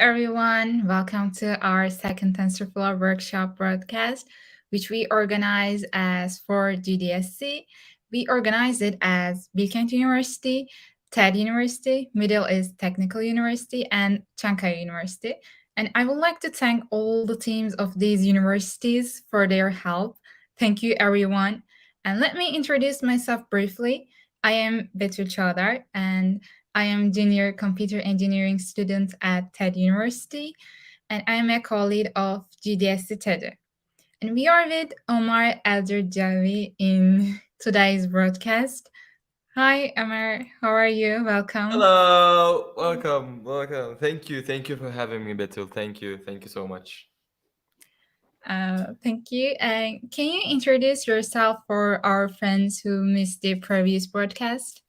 everyone. Welcome to our second TensorFlow workshop broadcast, which we organize as for GDSC. We organize it as Bilkent University, TED University, Middle East Technical University, and Cankaya University. And I would like to thank all the teams of these universities for their help. Thank you, everyone. And let me introduce myself briefly. I am Betul Çağdar, and I am junior computer engineering student at TED University, and I am a colleague of GDSC TEDU. And we are with Omar Elcircevi in today's broadcast. Hi, Omar. How are you? Welcome. Hello, welcome. Thank you for having me, Betul. Thank you so much. Thank you. Can you introduce yourself for our friends who missed the previous broadcast?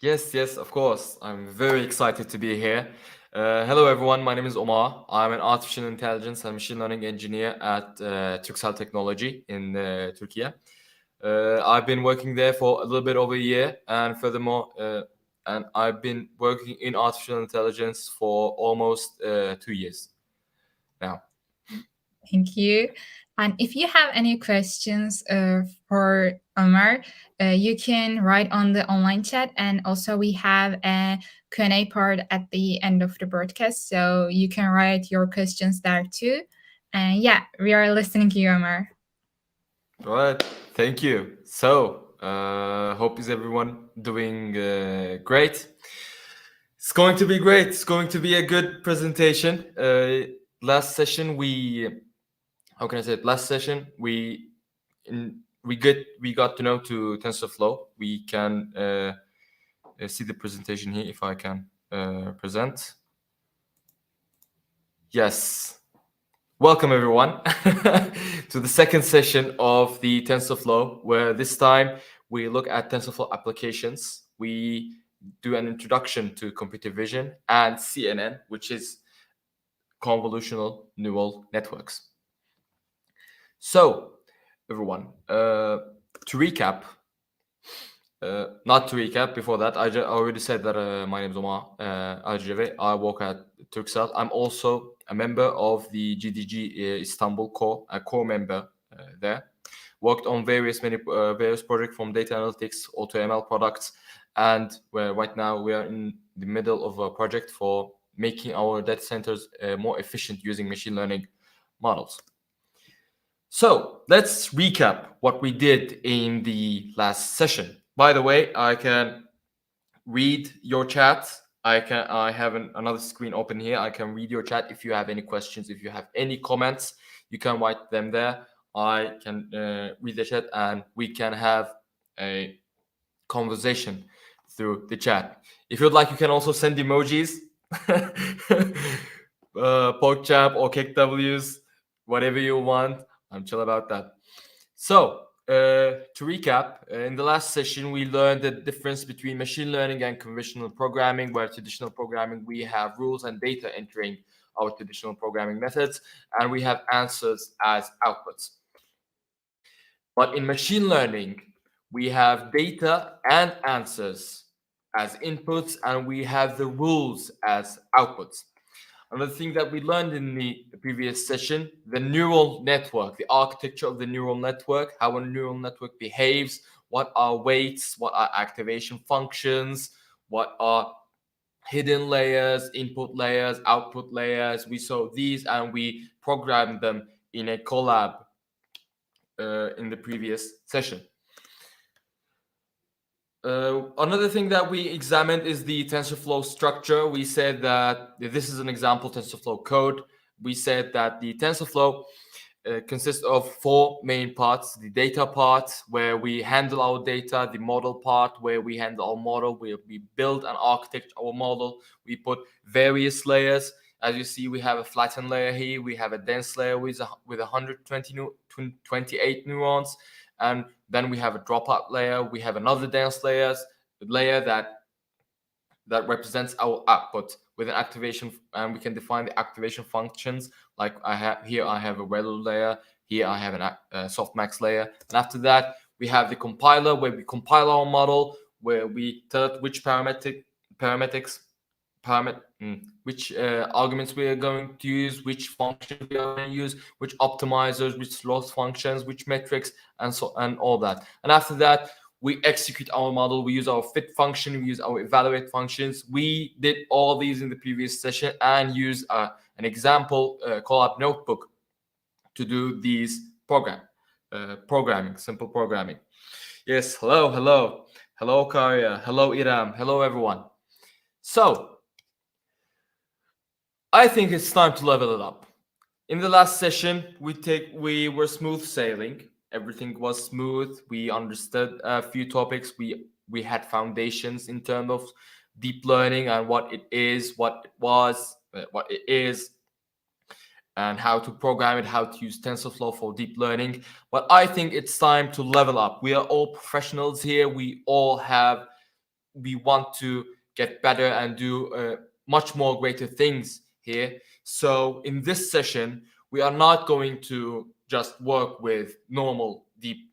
Yes, of course. I'm very excited to be here. Hello, everyone. My name is Omar. I'm an artificial intelligence and machine learning engineer at Thıs Technology in Turkey. I've been working there for a little bit over a year, and furthermore, and I've been working in artificial intelligence for almost 2 years now. Thank you. And if you have any questions for Omar, you can write on the online chat. And also we have a Q&A part at the end of the broadcast. So you can write your questions there too. And yeah, we are listening to you, Omar. All right. Thank you. So, hope is everyone doing great. It's going to be great. It's going to be a good presentation. Last session we got to know to TensorFlow. We can see the presentation here if I can present. Yes. Welcome everyone to the second session of the TensorFlow, where this time we look at TensorFlow applications. We do an introduction to computer vision and CNN, which is convolutional neural networks. So, everyone, to recap, not to recap, before that, I already said that my name is Omar Elcircevi. I work at Turkcell. I'm also a member of the GDG Istanbul core, a core member there. Worked on various projects from data analytics, AutoML products, and right now we are in the middle of a project for making our data centers more efficient using machine learning models. So let's recap what we did in the last session. By the way, I can read your chat. I have another screen open here. I can read your chat. If you have any questions, if you have any comments, you can write them there. I can read the chat and we can have a conversation through the chat. If you'd like, you can also send emojis, PogChamp or KickWs, whatever you want. I'm chill about that. So, to recap, in the last session, we learned the difference between machine learning and conventional programming, where traditional programming, we have rules and data entering our traditional programming methods, and we have answers as outputs. But in machine learning, we have data and answers as inputs, and we have the rules as outputs. Another thing that we learned in the previous session, the neural network, the architecture of the neural network, how a neural network behaves, what are weights, what are activation functions, what are hidden layers, input layers, output layers. We saw these and we programmed them in a collab in the previous session. Another thing that we examined is the TensorFlow structure. We said that this is an example TensorFlow code. We said that the TensorFlow consists of 4 main parts: the data part, where we handle our data; the model part, where we handle our model, where we build and architect our model. We put various layers. As you see, we have a flattened layer here. We have a dense layer with 128 neurons. And then we have a dropout layer. We have another dense layer that represents our output with an activation, and we can define the activation functions. Like I have a ReLU layer. Here I have a softmax layer. And after that, we have the compiler, where we compile our model, where we tell it which parameters arguments we are going to use, which functions we are going to use, which optimizers, which loss functions, which metrics, and all that. And after that, we execute our model. We use our fit function. We use our evaluate functions. We did all these in the previous session and use an example Colab notebook to do these programming, simple programming. Yes, hello, Cankaya, hello, Iram, hello, everyone. So, I think it's time to level it up. In the last session, we were smooth sailing. Everything was smooth. We understood a few topics. We had foundations in terms of deep learning and what it is, what it was, what it is, and how to program it, how to use TensorFlow for deep learning. But I think it's time to level up. We are all professionals here. We want to get better and do much more greater things here. So in this session, we are not going to just work with normal deep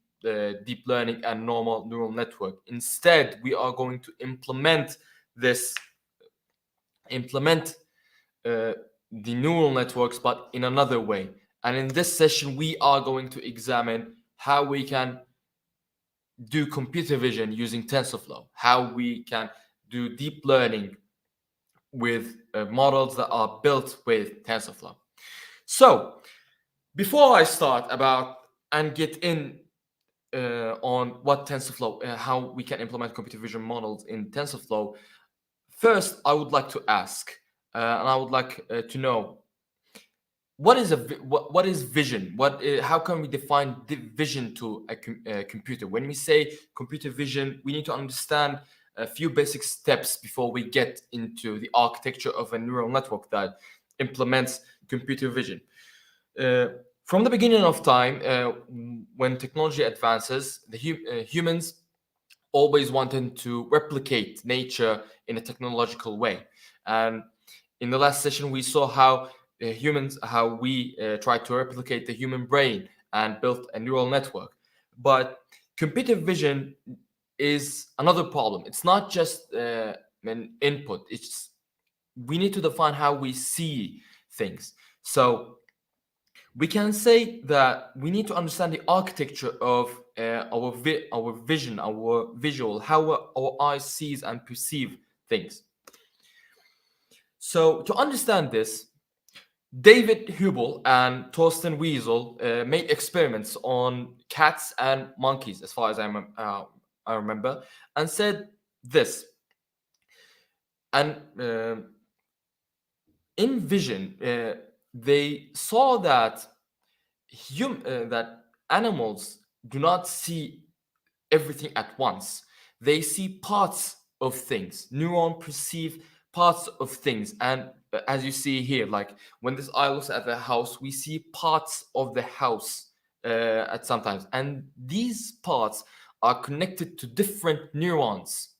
learning and normal neural network. Instead, we are going to implement the neural networks, but in another way. And in this session, we are going to examine how we can do computer vision using TensorFlow, how we can do deep learning with models that are built with TensorFlow. So before I start about and get in on what TensorFlow, how we can implement computer vision models in TensorFlow, first I would like to ask, and I would like to know, what is vision? How can we define vision to a computer? When we say computer vision, we need to understand a few basic steps before we get into the architecture of a neural network that implements computer vision. From the beginning of time, when technology advances, the humans always wanted to replicate nature in a technological way. And in the last session, we saw how we tried to replicate the human brain and built a neural network. But computer vision is another problem. It's not just an input. We need to define how we see things. So we can say that we need to understand the architecture of our vision, our visual, how our eyes sees and perceive things. So to understand this, David Hubel and Thorsten Wiesel made experiments on cats and monkeys, as far as I remember, and said this. And in vision, they saw that that animals do not see everything at once. They see parts of things. Neurons perceive parts of things, and as you see here, like when this eye looks at the house, we see parts of the house at sometimes, and these parts are connected to different neurons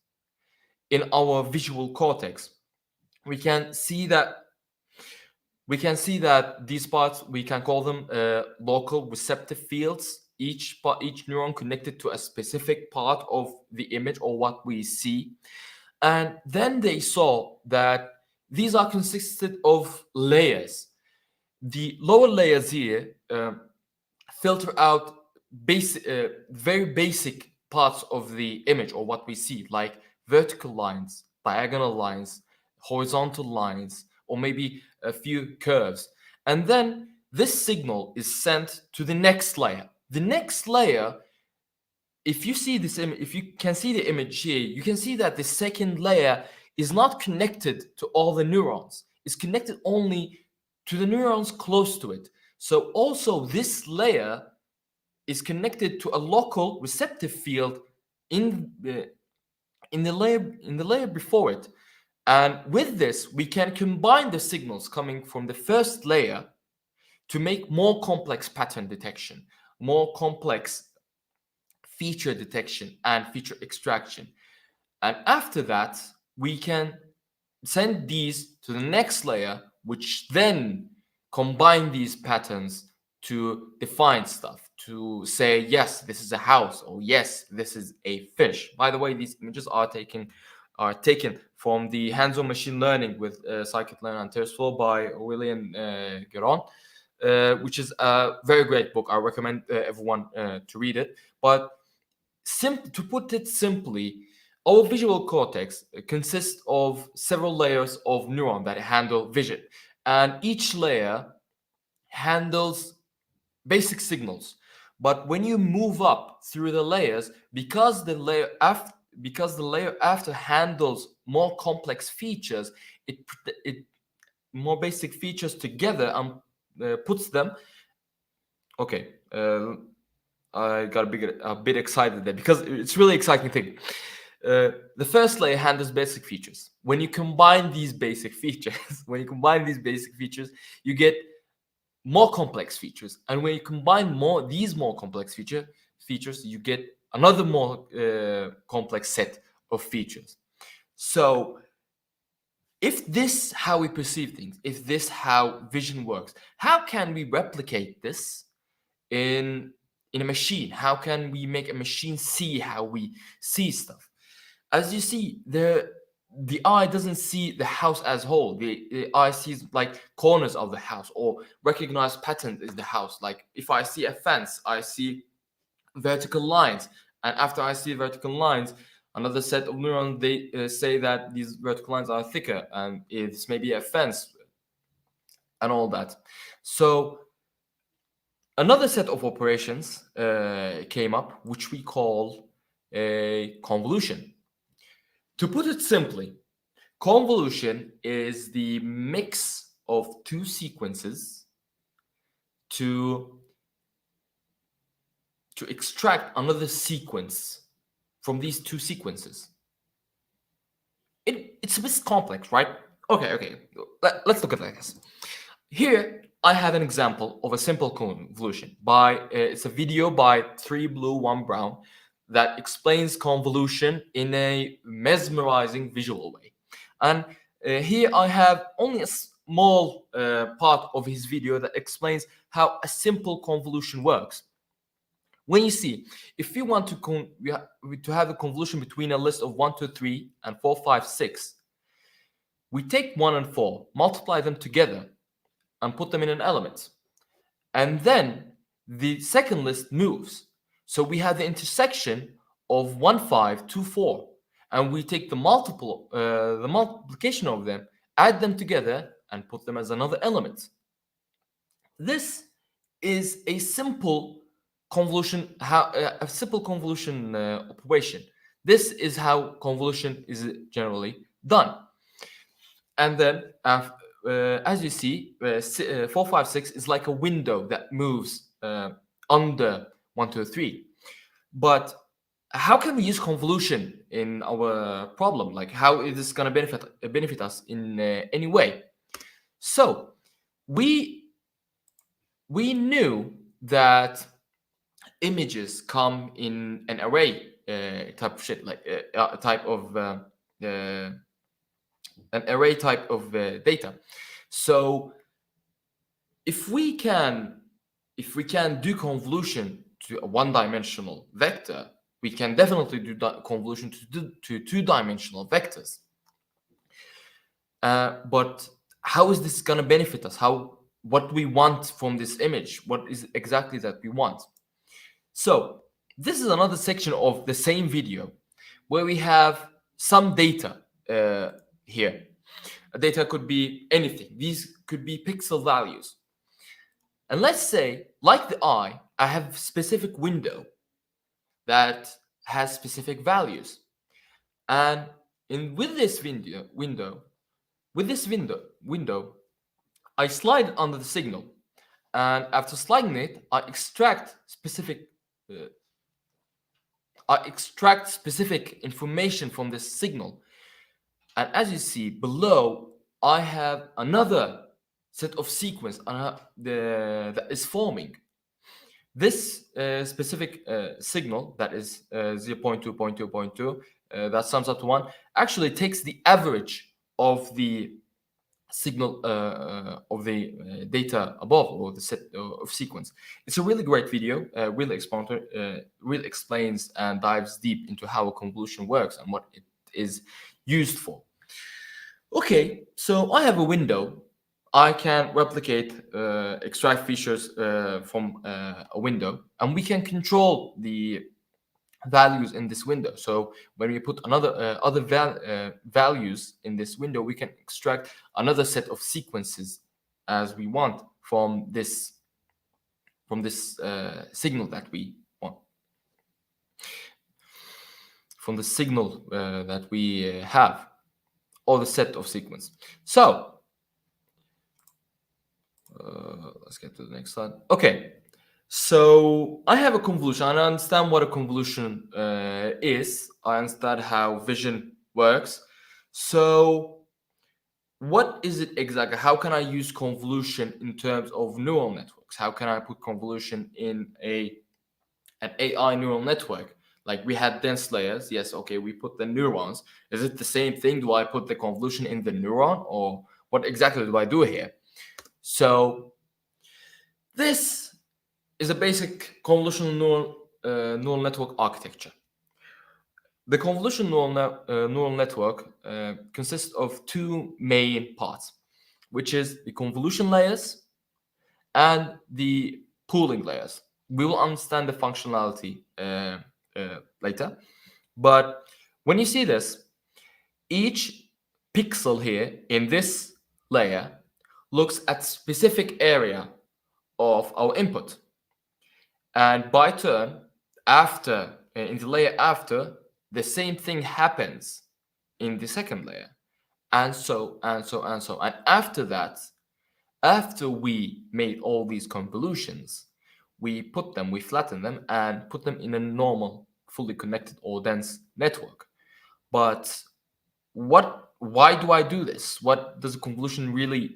in our visual cortex. We can see that these parts, we can call them local receptive fields. Each neuron connected to a specific part of the image or what we see. And then they saw that these are consisted of layers. The lower layers here filter out very basic parts of the image or what we see, like vertical lines, diagonal lines, horizontal lines, or maybe a few curves. And then this signal is sent to the next layer. The next layer, if you see this image, if you can see the image here, you can see that the second layer is not connected to all the neurons. It's connected only to the neurons close to it. So also this layer is connected to a local receptive field in the layer before it. And with this, we can combine the signals coming from the first layer to make more complex pattern detection, more complex feature detection and feature extraction. And after that, we can send these to the next layer, which then combine these patterns to define stuff, to say, yes, this is a house, or yes, this is a fish. By the way, these images are taken are taken from the hands-on machine learning with scikit-learn and TensorFlow by William Geron, which is a very great book. I recommend everyone to read it. But to put it simply, our visual cortex consists of several layers of neuron that handle vision, and each layer handles basic signals. But when you move up through the layers, because the layer after handles more complex features, it more basic features together and puts them. Okay, I got a bit excited there because it's really exciting thing. The first layer handles basic features. When you combine these basic features, you get more complex features, and when you combine these more complex features, you get another more complex set of features. So, if this is how we perceive things, if this is how vision works, how can we replicate this in a machine? How can we make a machine see how we see stuff? As you see, the eye doesn't see the house as whole. The eye sees like corners of the house or recognize patterns is the house. Like if I see a fence, I see vertical lines, and after I see vertical lines, another set of neurons, they say that these vertical lines are thicker and it's maybe a fence and all that. So another set of operations came up, which we call a convolution. To put it simply, convolution is the mix of two sequences to extract another sequence from these two sequences. It's a bit complex, right? Okay. Let's look at this. Here, I have an example of a simple convolution. It's a video by 3 Blue 1 Brown that explains convolution in a mesmerizing visual way. And here I have only a small part of his video that explains how a simple convolution works. When you see, if we want to have a convolution between a list of 1, 2, 3, and 4, 5, 6, we take 1 and 4, multiply them together, and put them in an element. And then the second list moves. So we have the intersection of 1, 5, 2, 4. And we take the multiplication of them, add them together, and put them as another element. This is a simple convolution, operation. This is how convolution is generally done. And then, as you see, 4, 5, 6 is like a window that moves under 1, 2, 3. But how can we use convolution in our problem? Like, how is this going to benefit us in any way? So we knew that images come in an array type of shit, like an array type of data. So if we can do convolution to a one-dimensional vector, we can definitely do convolution to two-dimensional vectors. But how is this going to benefit us? What we want from this image? What is exactly that we want? So this is another section of the same video where we have some data here. Data could be anything. These could be pixel values. And let's say, like the eye, I have a specific window that has specific values. And with this window, I slide under the signal. And after sliding it, I extract specific information from this signal. And as you see below, I have another set of sequence that is forming. This specific signal that is 0.2, 0.2, 0.2, that sums up to 1, actually takes the average of the signal of the data above, or the set of sequence. It's a really great video, really explains and dives deep into how a convolution works and what it is used for. Okay, so I have a window. I can replicate, extract features from a window, and we can control the values in this window. So when we put other values in this window, we can extract another set of sequences as we want from this signal that we want, from the signal that we have, or the set of sequence. So let's get to the next slide. Okay, so I have a convolution, and I understand what a convolution is. I understand how vision works. So what is it exactly? How can I use convolution in terms of neural networks? How can I put convolution in an AI neural network? Like we had dense layers. Yes, okay, we put the neurons. Is it the same thing? Do I put the convolution in the neuron, or what exactly do I do here? So this is a basic convolutional neural network architecture. The convolutional neural network consists of two main parts, which is the convolution layers and the pooling layers. We will understand the functionality later. But when you see this, each pixel here in this layer looks at specific area of our input. And by turn, after, in the layer after, the same thing happens in the second layer. And so, and so, and so. And after that, after we made all these convolutions, we flatten them and put them in a normal, fully connected or dense network. But why do I do this? What does a convolution really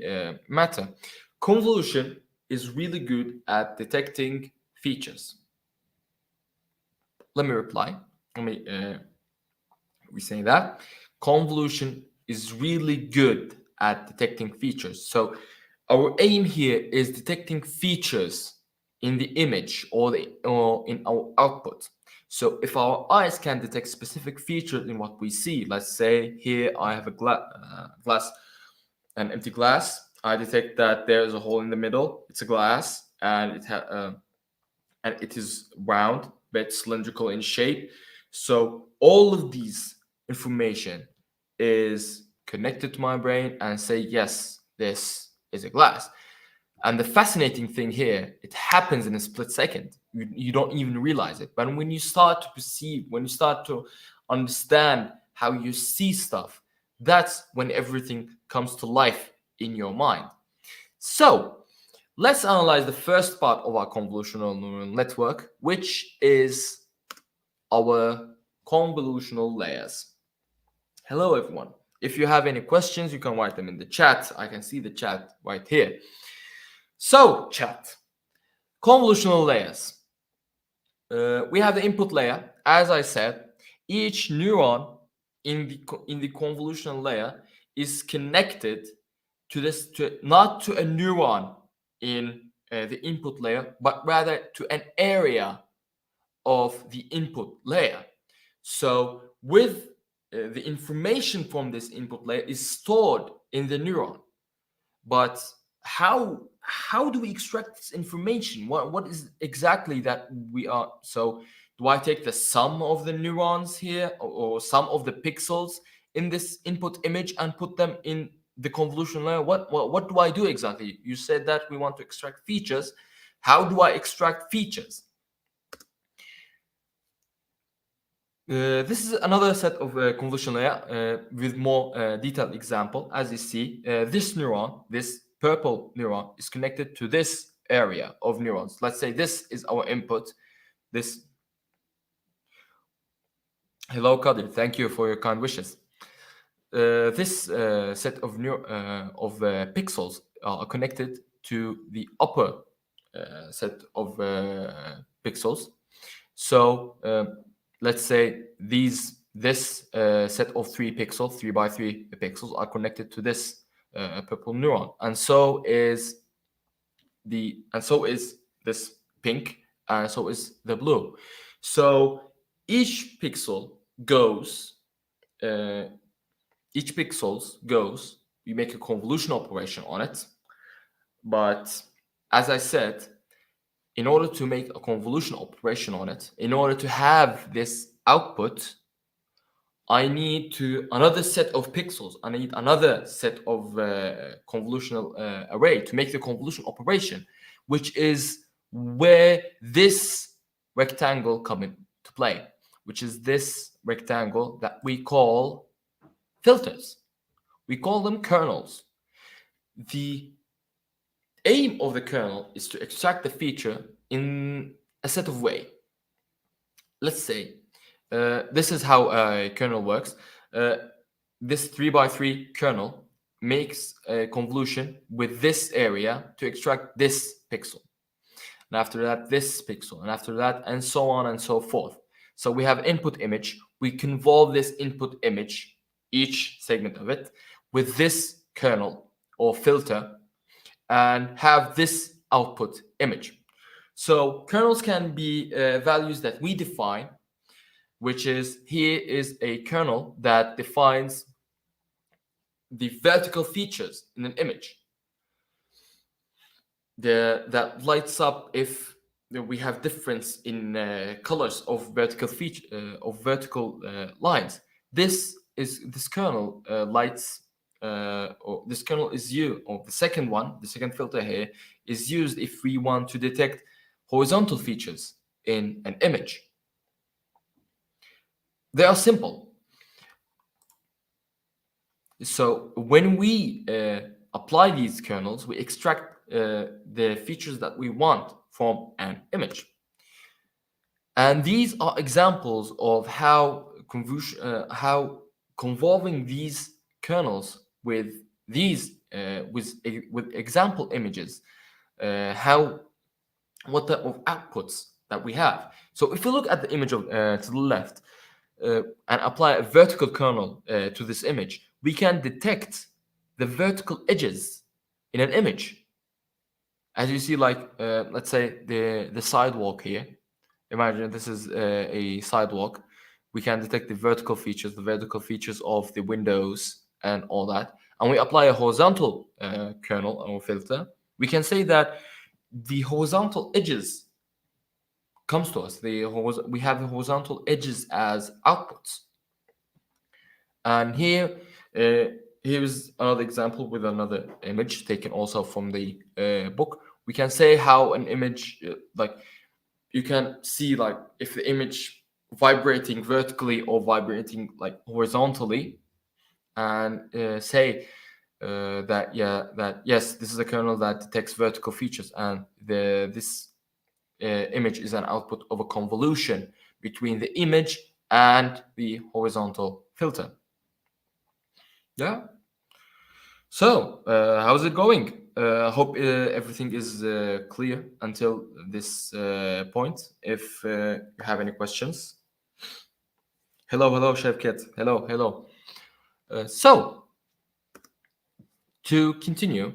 matter? Convolution is really good at detecting features. Let me reply. We say that convolution is really good at detecting features. So our aim here is detecting features in the image or in our output. So if our eyes can detect specific features in what we see, let's say here I have a glass, an empty glass. I detect that there is a hole in the middle. It's a glass, and it is round but cylindrical in shape. So all of these information is connected to my brain and say, yes, this is a glass. And the fascinating thing here, it happens in a split second. You don't even realize it. But when you start to perceive, when you start to understand how you see stuff, that's when everything comes to life in your mind. So let's analyze the first part of our convolutional neural network, which is our convolutional layers. Hello, everyone. If you have any questions, you can write them in the chat. I can see the chat right here. So, chat, convolutional layers. We have the input layer. As I said, each neuron in the convolutional layer is connected not to a neuron in the input layer, but rather to an area of the input layer. So with the information from this input layer is stored in the neuron. But how do we extract this information? What is exactly that we are? So do I take the sum of the neurons here, or sum of the pixels in this input image and put them in the convolution layer? What do I do exactly? You said that we want to extract features. How do I extract features? This is another set of convolution layer with more detailed example. As you see, this neuron, this purple neuron, is connected to this area of neurons. Let's say this is our input. Hello, Kadir. Thank you for your kind wishes. This set of pixels are connected to the upper set of pixels. So let's say this set of 3 by 3 pixels are connected to this purple neuron, and so is this pink, and so is the blue. So each pixel goes each pixels goes, we make a convolution operation on it. But as I said, in order to make a convolution operation on it, in order to have this output, I need another set of pixels. I need another set of convolutional array to make the convolution operation, which is where this rectangle come into play, which is this rectangle that we call filters. We call them kernels. The aim of the kernel is to extract the feature in a set of way. Let's say this is how a kernel works. This 3x3 kernel makes a convolution with this area to extract this pixel. And after that, this pixel. And after that, and so on and so forth. So we have input image. We convolve this input image, each segment of it, with this kernel or filter, and have this output image. So kernels can be values that we define, which is, here is a kernel that defines the vertical features in an image. That lights up if we have difference in colors of vertical lines. This kernel lights, or this kernel is used, or the second filter here is used if we want to detect horizontal features in an image. They are simple. So when we apply these kernels, we extract the features that we want from an image. And these are examples of how convolving these kernels with these with example images, what type of outputs that we have. So if you look at the image of to the left and apply a vertical kernel to this image, we can detect the vertical edges in an image. As you see, like let's say the sidewalk here. Imagine this is a sidewalk. We can detect the vertical features of the windows and all that. And we apply a horizontal kernel or filter. We can say that the horizontal edges comes to us. We have the horizontal edges as outputs. And here is another example with another image taken also from the book. We can say how an image, like you can see, like if the image vibrating vertically or vibrating like horizontally, and say that yes, this is a kernel that detects vertical features, and this image is an output of a convolution between the image and the horizontal filter. Yeah. So how's it going? I hope everything is clear until this point. If you have any questions. Hello, Şevket. Hello. So to continue,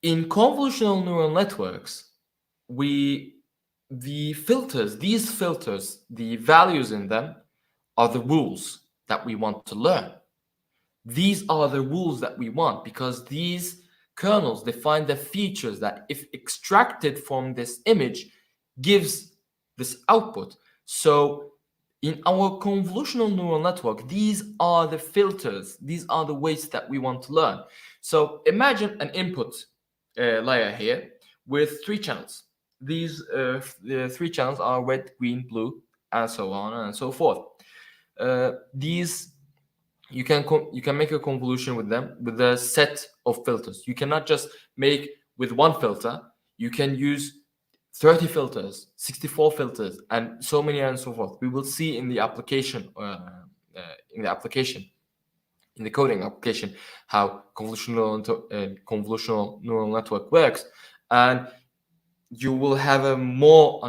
in convolutional neural networks, these filters, the values in them are the rules that we want to learn. These are the rules that we want because these kernels define the features that, if extracted from this image, gives this output. So in our convolutional neural network, these are the filters, these are the weights that we want to learn. So imagine an input layer here with 3 channels. These the 3 channels are red, green, blue, and so on and so forth. These you can make a convolution with them with a set of filters. You cannot just make with one filter. You can use 30 filters, 64 filters, and so many and so forth. We will see in the application, in the coding application, how convolutional neural network works, and you will have a more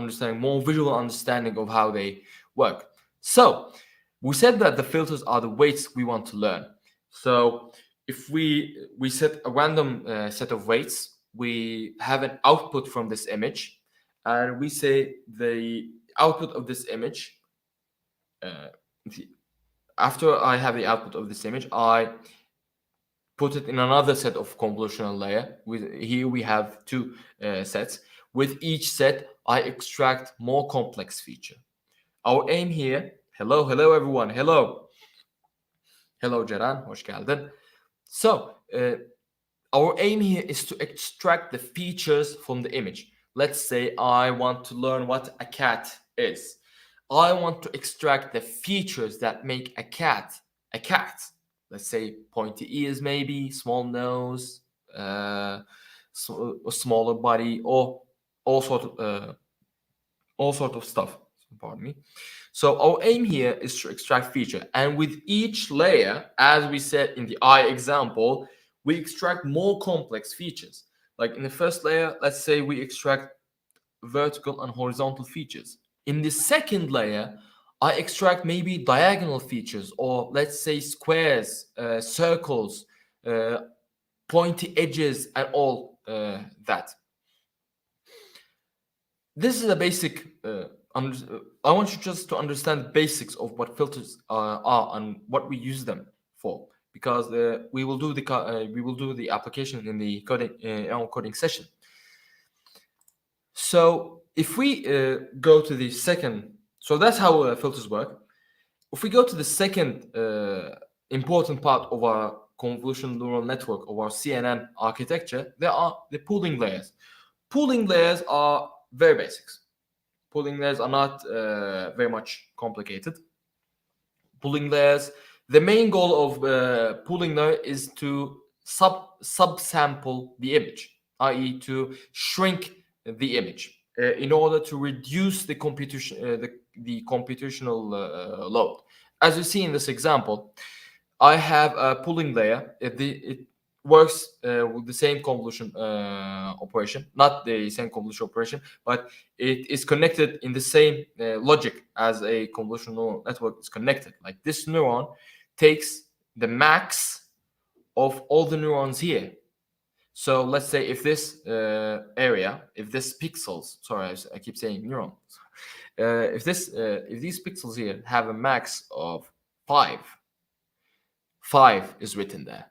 visual understanding of how they work. So we said that the filters are the weights we want to learn. So if we set a random set of weights, we have an output from this image, and we say the output of this image, after I have the output of this image, I put it in another set of convolutional layer. Here we have two sets. With each set, I extract more complex feature. Our aim here, hello everyone, hello Ceren, hoş geldin. So, our aim here is to extract the features from the image. Let's say I want to learn what a cat is. I want to extract the features that make a cat a cat. Let's say pointy ears, maybe small nose, a smaller body, or all sort of stuff. Pardon me. So our aim here is to extract feature, and with each layer, as we said in the eye example, we extract more complex features. Like in the first layer, let's say we extract vertical and horizontal features. In the second layer, I extract maybe diagonal features, or let's say squares, circles, pointy edges, and all that. This is a basic. I want you just to understand the basics of what filters are and what we use them for, because we will do the application in the coding in our coding session. So if we go to the second, so that's how filters work. If we go to the second important part of our convolutional neural network, of our CNN architecture, there are the pooling layers. Pooling layers are very basics. Pooling layers are not very much complicated. Pooling layers, the main goal of pooling layer is to subsample the image, i.e. to shrink the image in order to reduce the computational load. As you see in this example, I have a pooling layer. It works with the same convolution operation, not the same convolution operation, but it is connected in the same logic as a convolutional network is connected. Like this neuron takes the max of all the neurons here. So let's say if this area, if this pixels, sorry, I keep saying neuron. If these pixels here have a max of 5 is written there,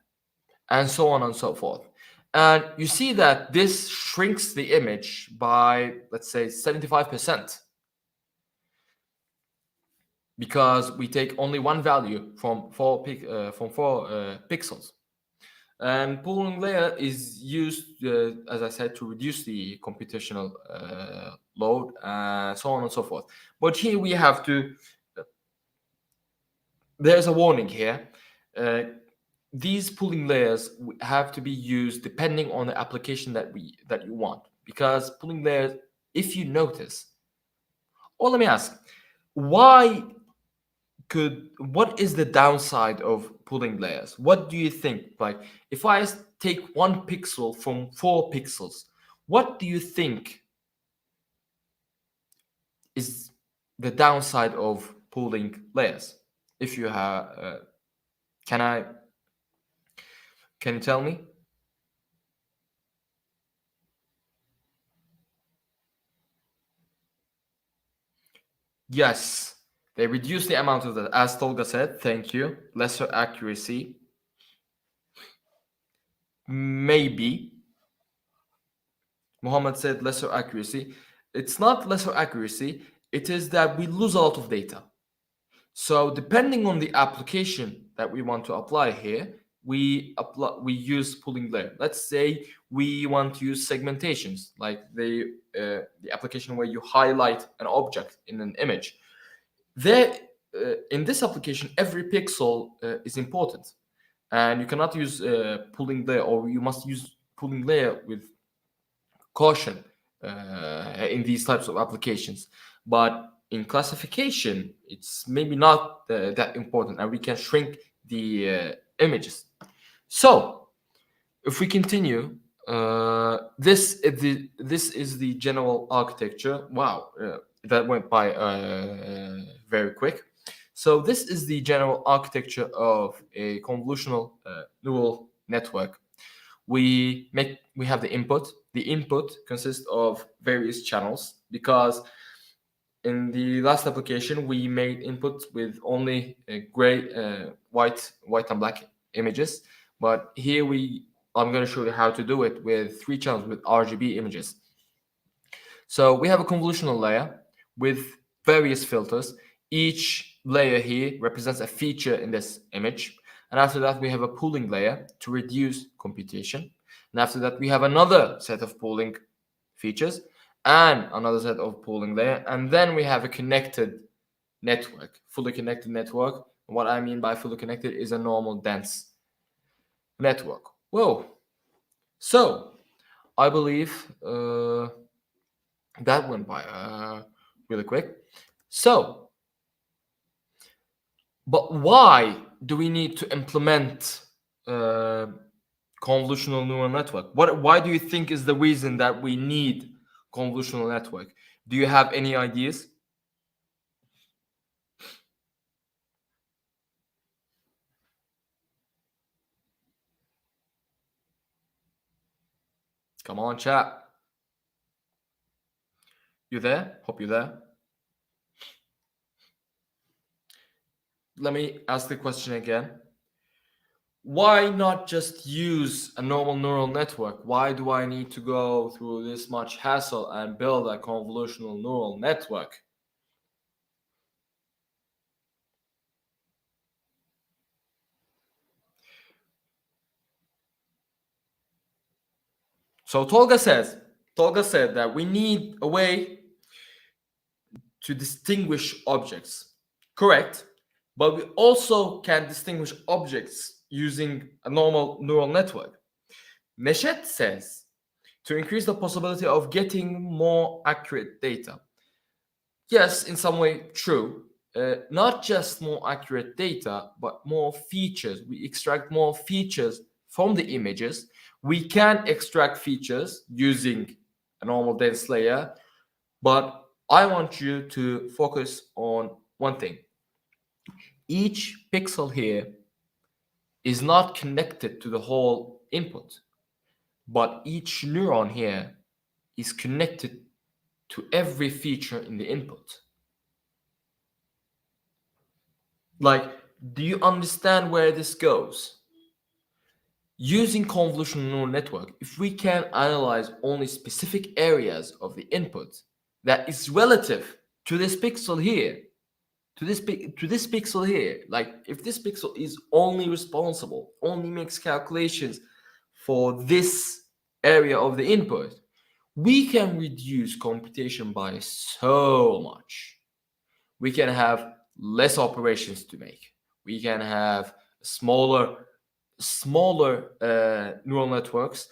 and so on and so forth. And you see that this shrinks the image by, let's say, 75%, because we take only one value from four pixels. And pooling layer is used, as I said, to reduce the computational load, so on and so forth. But here we have to. There's a warning here. These pooling layers have to be used depending on the application that you want, because pooling layers, if you notice, or let me ask, what is the downside of pooling layers? What do you think? Like, if I take 1 pixel from 4 pixels, what do you think is the downside of pooling layers? If you have, can you tell me? Yes, they reduce the amount of that, as Tolga said. Thank you. Lesser accuracy. Maybe. Mohammed said lesser accuracy. It's not lesser accuracy. It is that we lose a lot of data. So depending on the application that we want to apply here, we use pooling layer. Let's say we want to use segmentations, like the application where you highlight an object in an image. There, in this application, every pixel is important, and you cannot use pooling layer, or you must use pooling layer with caution in these types of applications. But in classification, it's maybe not that important, and we can shrink the images. So if we continue, this is the general architecture. Wow, that went by very quick. So this is the general architecture of a convolutional neural network. We have the input. The input consists of various channels, because in the last application, we made input with only gray, white and black images. But here I'm going to show you how to do it with 3 channels with RGB images. So we have a convolutional layer with various filters. Each layer here represents a feature in this image. And after that, we have a pooling layer to reduce computation. And after that, we have another set of pooling features and another set of pooling layer. And then we have a connected network, fully connected network. And what I mean by fully connected is a normal dense network. Whoa. So I believe that went by really quick. So, but why do we need to implement convolutional neural network? Why do you think is the reason that we need convolutional network? Do you have any ideas? Come on, chat. You there? Hope you're there. Let me ask the question again. Why not just use a normal neural network? Why do I need to go through this much hassle and build a convolutional neural network? So Tolga said that we need a way to distinguish objects. Correct. But we also can distinguish objects using a normal neural network. Neshet says to increase the possibility of getting more accurate data. Yes, in some way, true. Not just more accurate data, but more features. We extract more features from the images. We can extract features using a normal dense layer, but I want you to focus on one thing. Each pixel here is not connected to the whole input, but each neuron here is connected to every feature in the input. Like, do you understand where this goes? Using convolutional neural network, if we can analyze only specific areas of the input that is relative to this pixel here, to this pixel here, like if this pixel is only responsible, only makes calculations for this area of the input, we can reduce computation by so much. We can have less operations to make. We can have smaller neural networks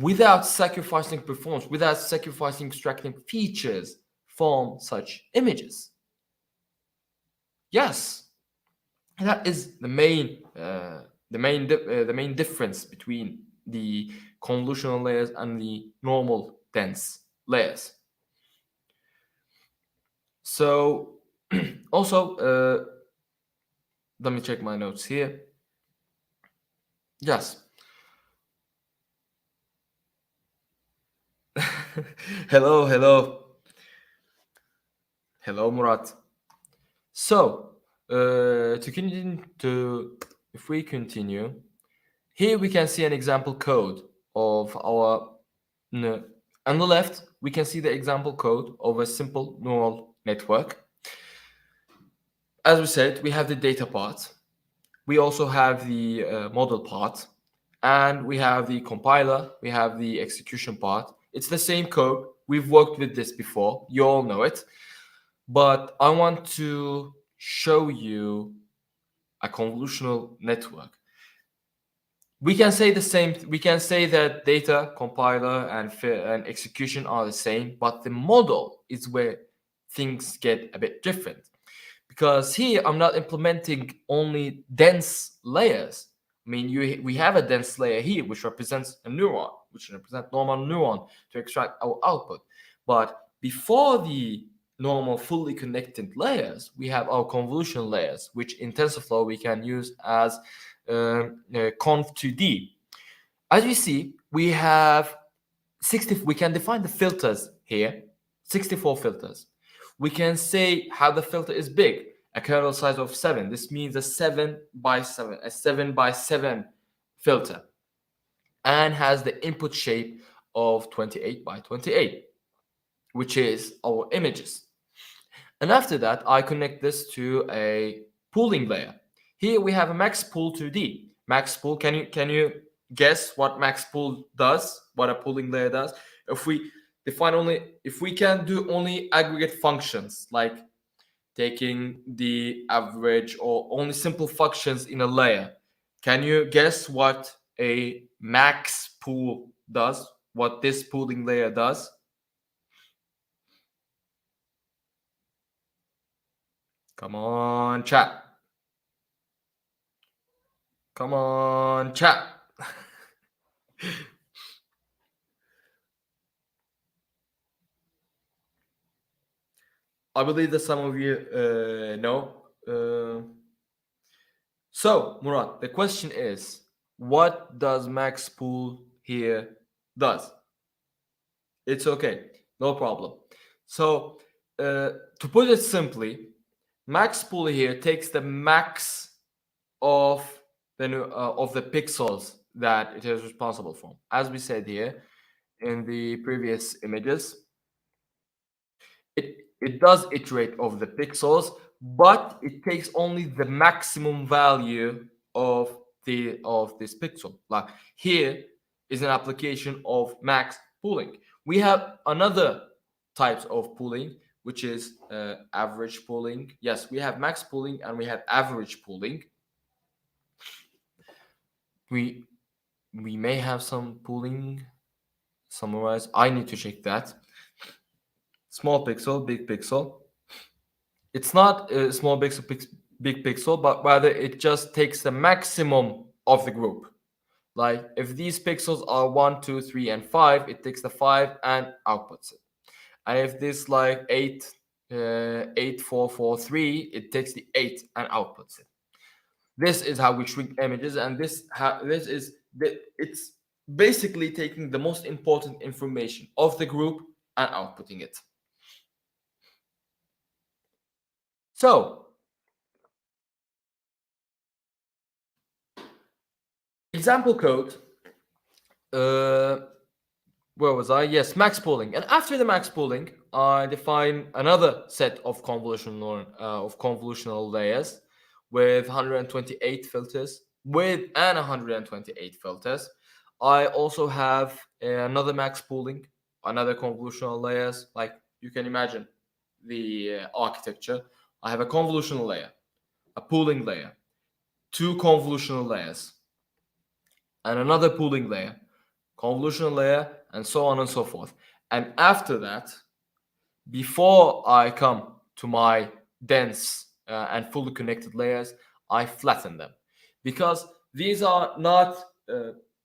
without sacrificing performance, without sacrificing extracting features from such images. Yes, that is the main difference between the convolutional layers and the normal dense layers. So also, let me check my notes here. Yes. Hello, Murat. So, if we continue, here we can see an example code of our. On the left, we can see the example code of a simple neural network. As we said, we have the data part. We also have the model part, and we have the compiler. We have the execution part. It's the same code. We've worked with this before. You all know it. But I want to show you a convolutional network. We can say the same. We can say that data, compiler, and execution are the same, but the model is where things get a bit different. Because here I'm not implementing only dense layers. I mean, we have a dense layer here, which represents a neuron, which represents normal neuron to extract our output. But before the normal fully connected layers, we have our convolution layers, which in TensorFlow we can use as conv2D. As you see, we have 60. We can define the filters here, 64 filters. we can say how the filter is big. A kernel size of 7. This means a 7 by 7, a 7 by 7 filter, and has the input shape of 28 by 28, which is our images. And after that, I connect this to a pooling layer. Here we have a max pool 2D. Max pool, can you guess what max pool does? What a pooling layer does? If we can do only aggregate functions like taking the average or only simple functions in a layer, can you guess what a max pool does? What this pooling layer does? Come on, chat. Come on, chat. I believe that some of you know. So, Murat, the question is, what does max pool here does? It's okay, no problem. So, to put it simply, max pool here takes the max of the pixels that it is responsible for. As we said here in the previous images, it does iterate over the pixels, but it takes only the maximum value of this pixel. Like here is an application of max pooling. We have another types of pooling, which is average pooling. Yes, we have max pooling and we have average pooling. We may have some pooling summarized. I need to check that. Small pixel, big pixel. It's not a small pixel, big pixel, but rather it just takes the maximum of the group. Like if these pixels are 1, 2, 3, and 5, it takes the 5 and outputs it. And if this like 8, 8, 4, 4, 3, it takes the 8 and outputs it. This is how we shrink images, and it's basically taking the most important information of the group and outputting it. So, example code. Where was I? Yes, max pooling. And after the max pooling, I define another set of convolutional layers with 128 filters. With 128 filters, I also have another max pooling, another convolutional layers. Like you can imagine the architecture. I have a convolutional layer, a pooling layer, 2 convolutional layers, and another pooling layer, convolutional layer, and so on and so forth. And after that, before I come to my dense and fully connected layers, I flatten them, because these are not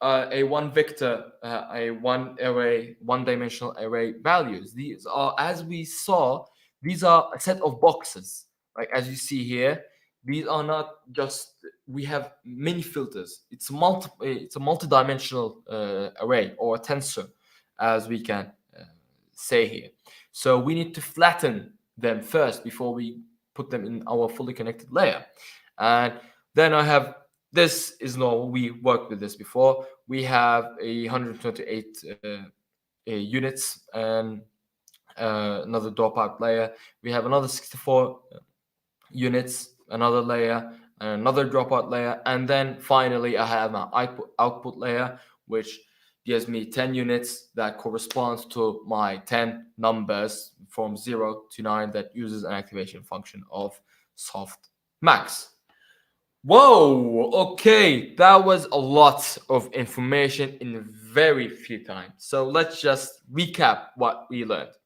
a one vector, a one array, one dimensional array values. These are, as we saw, these are a set of boxes. Like as you see here, these are not just, we have many filters. It's a multi-dimensional array, or a tensor, as we can say here. So we need to flatten them first before we put them in our fully connected layer. And then I have, this is normal, we worked with this before. We have 128 units and another dropout layer. We have another 64 units, another layer, another dropout layer, and then finally I have my output layer, which gives me 10 units that corresponds to my 10 numbers from 0 to 9 that uses an activation function of soft max. Whoa, okay, that was a lot of information in very few times. So let's just recap what we learned.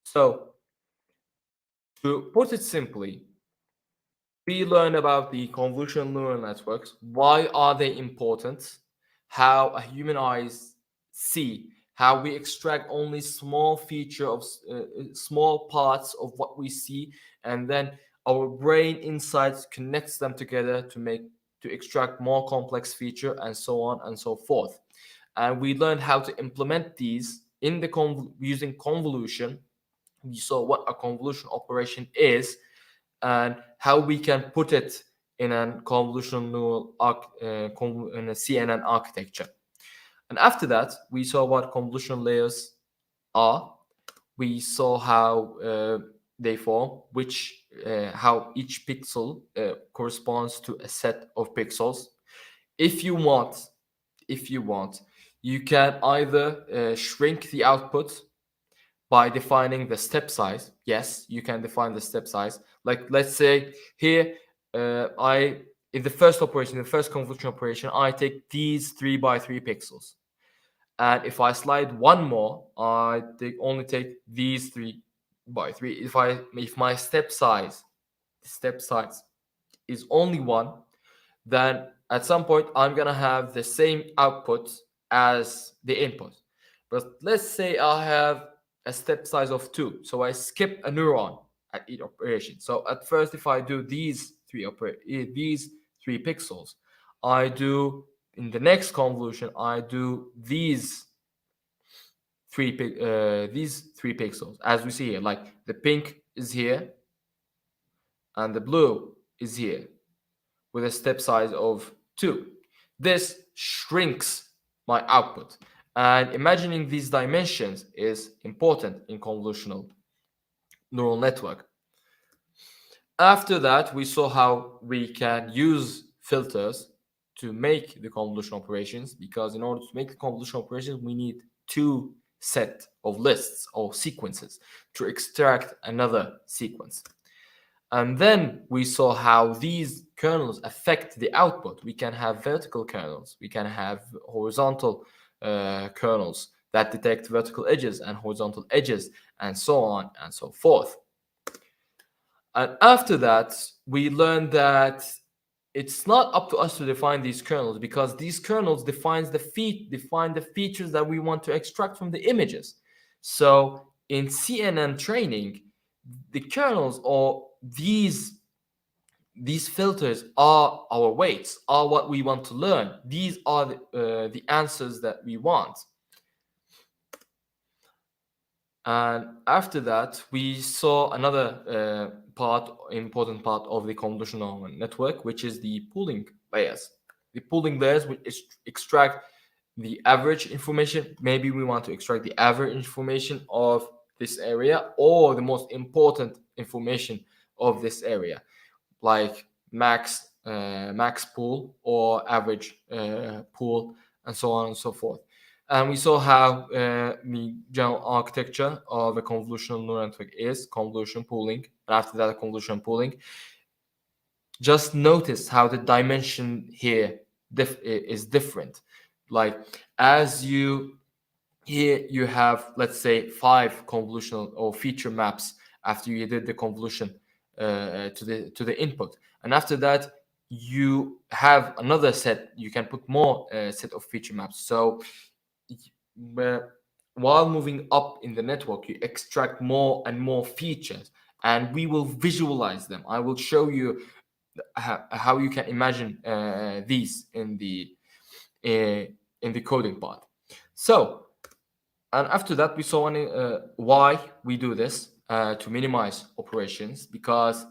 So to put it simply, we learned about the convolutional neural networks. Why are they important? How a human eyes see, how we extract only small feature of small parts of what we see, and then our brain insights connects them together to extract more complex feature, and so on and so forth. And we learned how to implement these in the using convolution we saw what a convolution operation is and how we can put it in a convolutional in a CNN architecture. And after that, we saw what convolutional layers are. We saw how they form, how each pixel corresponds to a set of pixels. If you want, you can either shrink the output by defining the step size. Yes, you can define the step size. Like, let's say here, in the first operation, the first convolution operation, I take these 3 by 3 pixels. And if I slide one more, I only take these 3 by 3. If my step size is only 1, then at some point I'm gonna have the same output as the input. But let's say I have a step size of 2, so I skip a neuron at each operation. So at first, if I do these 3 pixels, I do in the next convolution I do these 3 pixels, as we see here. Like the pink is here and the blue is here with a step size of 2. This shrinks my output. And imagining these dimensions is important in convolutional neural network. After that, we saw how we can use filters to make the convolution operations, because in order to make the convolution operations, we need 2 set of lists or sequences to extract another sequence. And then we saw how these kernels affect the output. We can have vertical kernels, we can have horizontal kernels that detect vertical edges and horizontal edges, and so on and so forth. And after that, we learned that it's not up to us to define these kernels, because these kernels define the features that we want to extract from the images. So in CNN training, the kernels or these filters are our weights, are what we want to learn. These are the answers that we want. And after that, we saw another important part of the convolutional network, which is the pooling layers. The pooling layers will extract the average information. Maybe we want to extract the average information of this area, or the most important information of this area, like max pool or average pool, and so on and so forth. And we saw how the general architecture of a convolutional neural network is convolution pooling. And after that, convolution pooling. Just notice how the dimension here is different. Like, as you here you have, let's say, 5 convolutional or feature maps after you did the convolution to the input, and after that you have another set. You can put more set of feature maps. So while moving up in the network, you extract more and more features, and we will visualize them. I will show you how you can imagine these in the coding part. So, and after that, we saw why we do this to minimize operations, because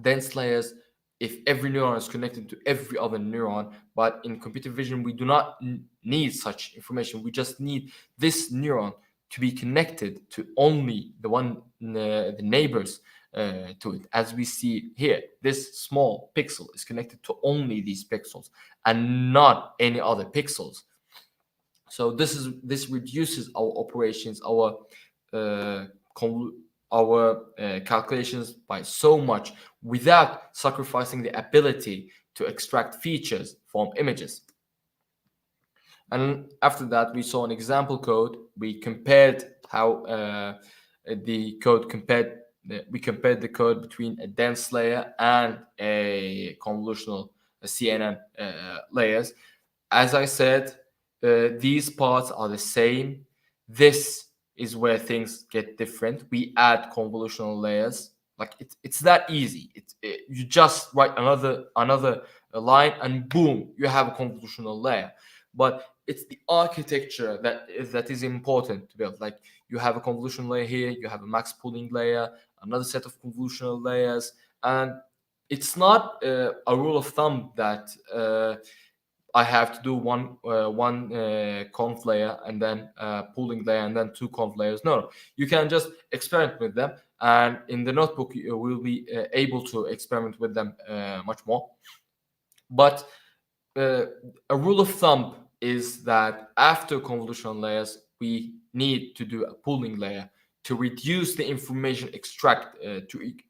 dense layers, if every neuron is connected to every other neuron, but in computer vision, we do not need such information. We just need this neuron to be connected to only the neighbors to it. As we see here, this small pixel is connected to only these pixels and not any other pixels. So this reduces our operations, our calculations by so much, without sacrificing the ability to extract features from images. And after that, we saw an example code. We compared how we compared the code between a dense layer and a convolutional CNN layers. As I said, these parts are the same. This is where things get different. We add convolutional layers. Like, it's that easy. You just write another line and boom, you have a convolutional layer. But it's the architecture that is important to build. Like you have a convolutional layer here, you have a max pooling layer, another set of convolutional layers, and it's not a rule of thumb that I have to do one conv layer and then pooling layer and then two conv layers. No, you can just experiment with them, and in the notebook you will be able to experiment with them much more. But a rule of thumb is that after convolutional layers, we need to do a pooling layer to reduce the information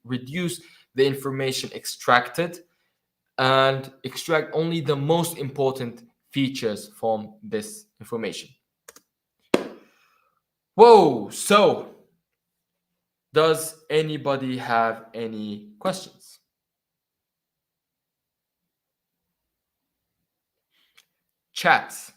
reduce the information extracted and extract only the most important features from this information. Whoa, so does anybody have any questions? Chats.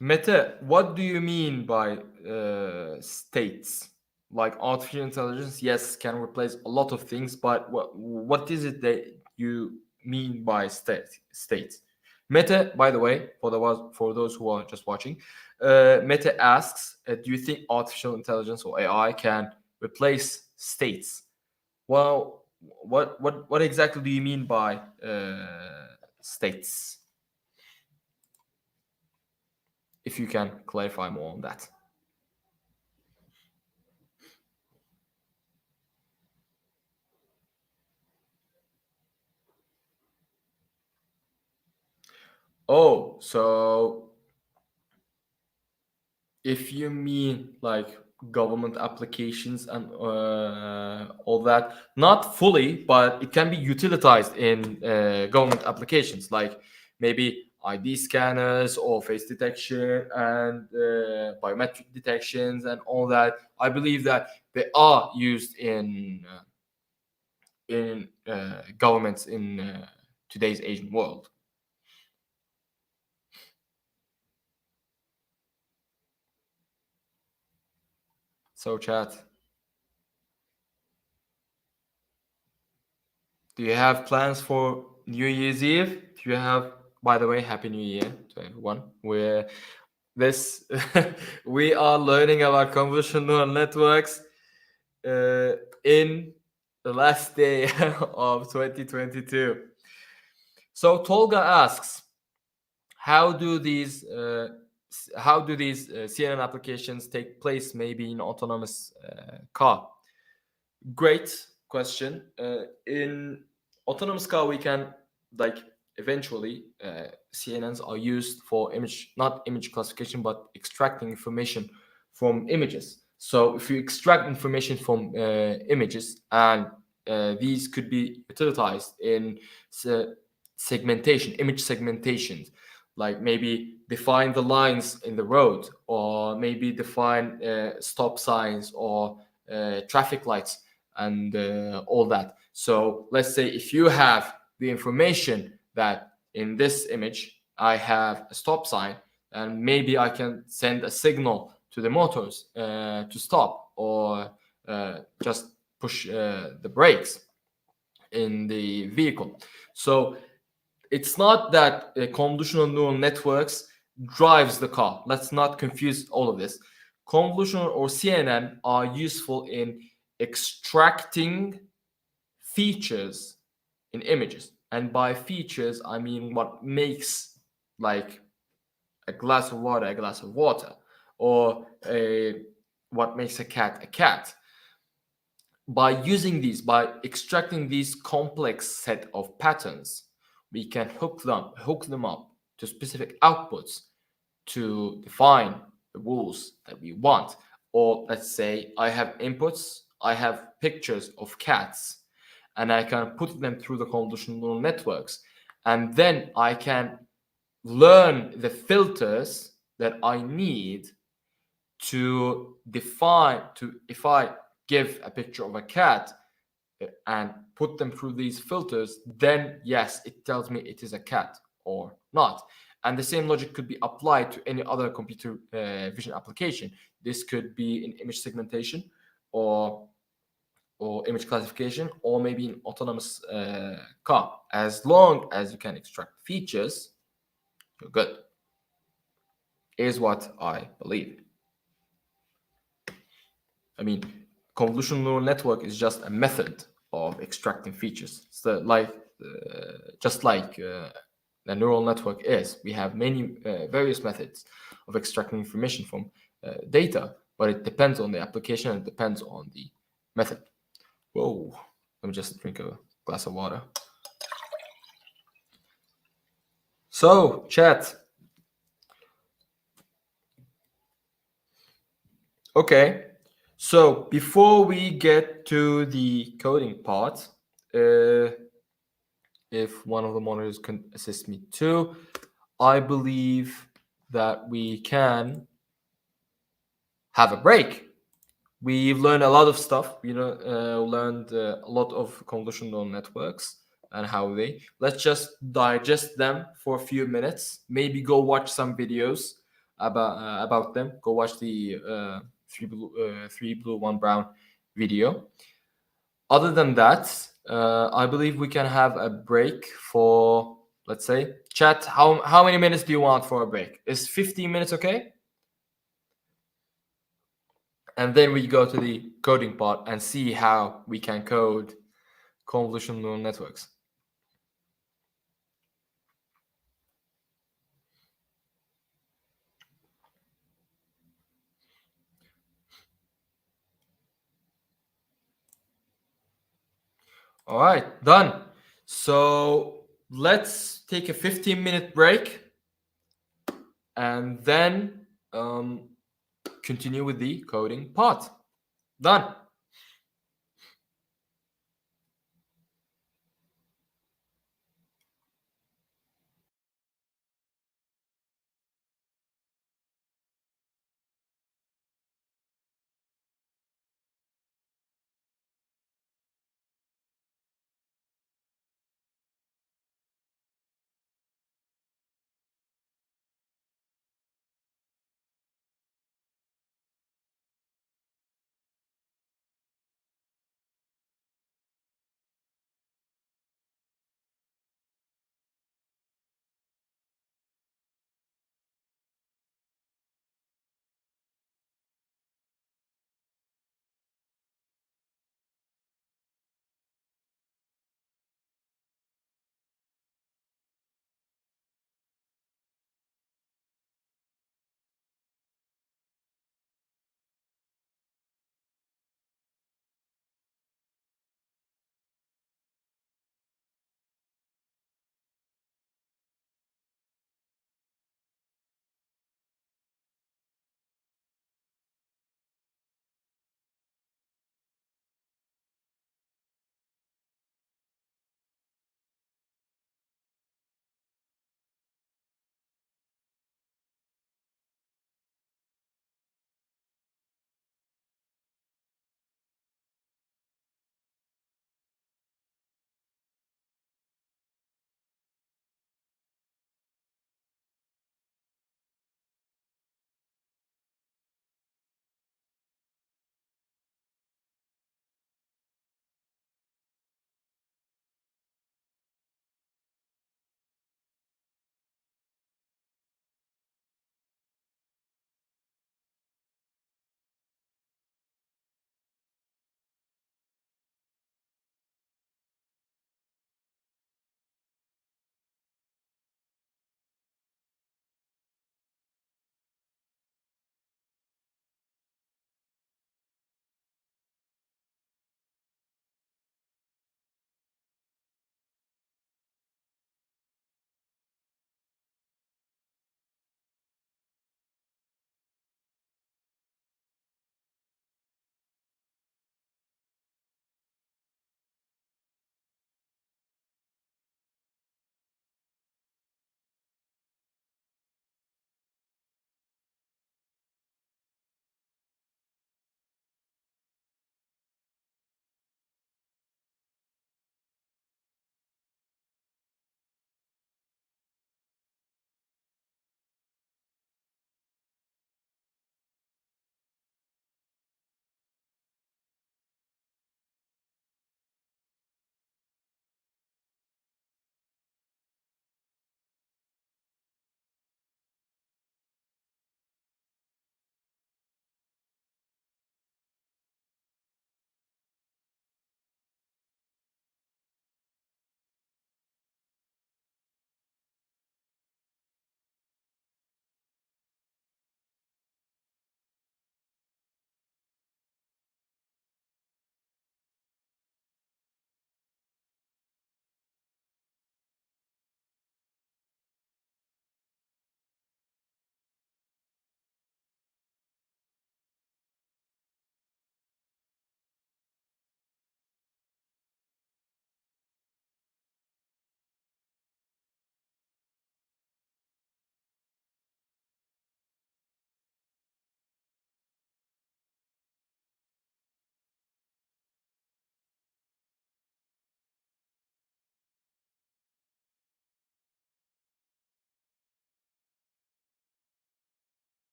Mete, what do you mean by states? Like artificial intelligence, yes, can replace a lot of things, but what is it that you mean by states? Mete, by the way, for those who are just watching, Mete asks, do you think artificial intelligence or AI can replace states? Well, what exactly do you mean by states? If you can clarify more on that. Oh, so if you mean like government applications and all that, not fully, but it can be utilized in government applications, like maybe ID scanners or face detection and biometric detections and all that. I believe that they are used in governments in today's Asian world. So chat, do you have plans for New Year's Eve? Do you have, by the way, Happy New Year to everyone. We are learning about convolutional neural networks in the last day of 2022. So Tolga asks, how do these CNN applications take place maybe in autonomous car? Great question. In autonomous car, we can eventually CNNs are used for not image classification, but extracting information from images. So if you extract information from images, and these could be utilized in segmentation, image segmentations, like maybe define the lines in the road, or maybe define stop signs or traffic lights and all that. So let's say if you have the information that in this image I have a stop sign, and maybe I can send a signal to the motors to stop, or just push the brakes in the vehicle. So it's not that convolutional neural networks drives the car. Let's not confuse all of this. Convolutional or CNN are useful in extracting features in images. And by features, I mean what makes like a glass of water, or what makes a cat. By using these, by extracting these complex set of patterns, we can hook them up to specific outputs to define the rules that we want. Or let's say I have inputs, I have pictures of cats, and I can put them through the convolutional neural networks, and then I can learn the filters that I need to define if I give a picture of a cat and put them through these filters, then yes, it tells me it is a cat or not. And the same logic could be applied to any other computer vision application. This could be in image segmentation or image classification, or maybe an autonomous car. As long as you can extract features, you're good. Is what I believe. I mean, convolutional neural network is just a method of extracting features. So just like a neural network is, we have many various methods of extracting information from data, but it depends on the application and it depends on the method. Whoa, let me just drink a glass of water. So, chat. Okay, so before we get to the coding part, if one of the monitors can assist me too, I believe that we can have a break. We've learned a lot of stuff. We learned a lot of convolutional neural networks and how they. Let's just digest them for a few minutes. Maybe go watch some videos about them. Go watch the three blue, one brown video. Other than that, I believe we can have a break for, let's say, chat. How many minutes do you want for a break? Is 15 minutes okay? And then we go to the coding part and see how we can code convolutional neural networks. All right, done. So let's take a 15-minute break and then continue with the coding part. Done.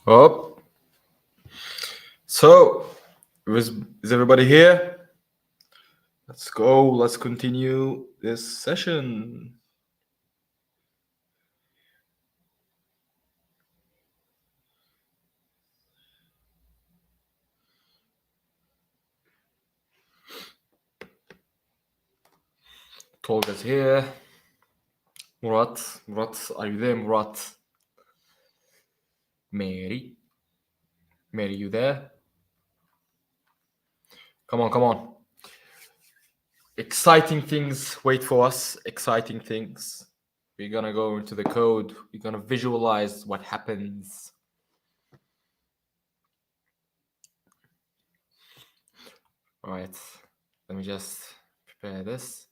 Oh. So, is everybody here? Let's go. Let's continue this session. Tolga's here. Murat, are you there, Murat? Mary, you there? Come on. Exciting things wait for us. Exciting things. We're gonna go into the code. We're gonna visualize what happens. All right. Let me just prepare this.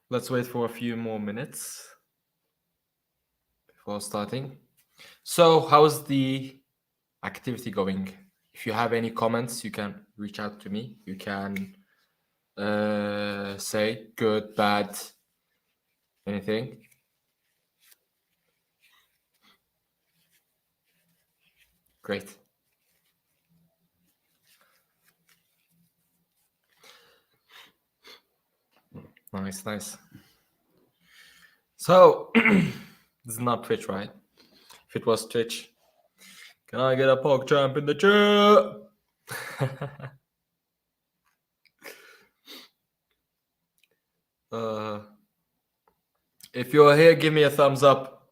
Let's wait for a few more minutes before starting. So, how's the activity going? If you have any comments, you can reach out to me. You can say good, bad, anything. Great. Nice. So, this is not Twitch, right? If it was Twitch, can I get a pork jump in the chat? If you're here, give me a thumbs up.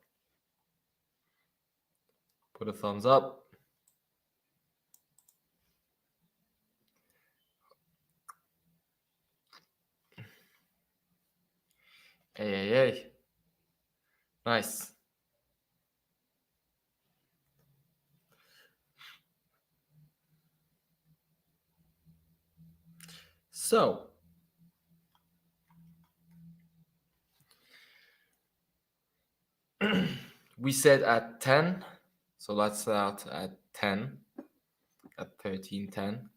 Put a thumbs up. Hey. Nice. So, we said at 10. So let's start at 10. At 13:10.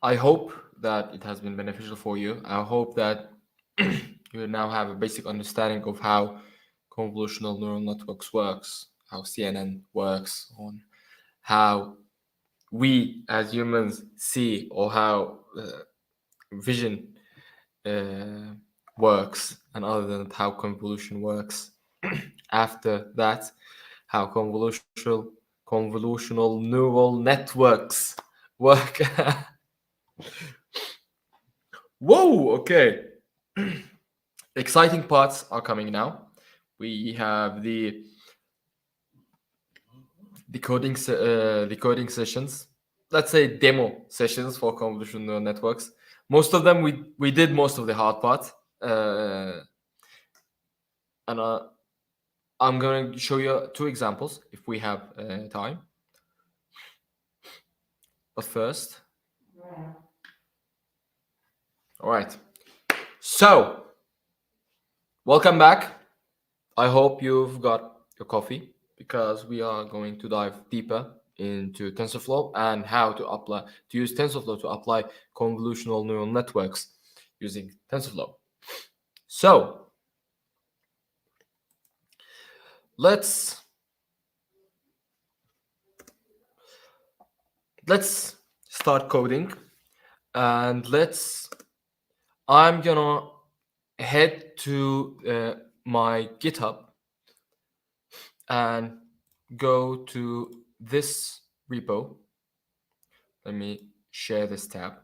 I hope that it has been beneficial for you. I hope that you now have a basic understanding of how convolutional neural networks works, how CNN works, on how we as humans see, or how vision works, and other than how convolution works. After that, how convolutional neural networks work. Whoa, okay. Exciting parts are coming now. We have the coding sessions. Let's say demo sessions for convolutional neural networks. Most of them we did most of the hard part, and I'm going to show you 2 examples if we have time. But first, all right. So, welcome back. I hope you've got your coffee, because we are going to dive deeper into TensorFlow and how to use TensorFlow to apply convolutional neural networks using TensorFlow. So, let's start coding, and I'm gonna head to my GitHub and go to this repo. Let me share this tab.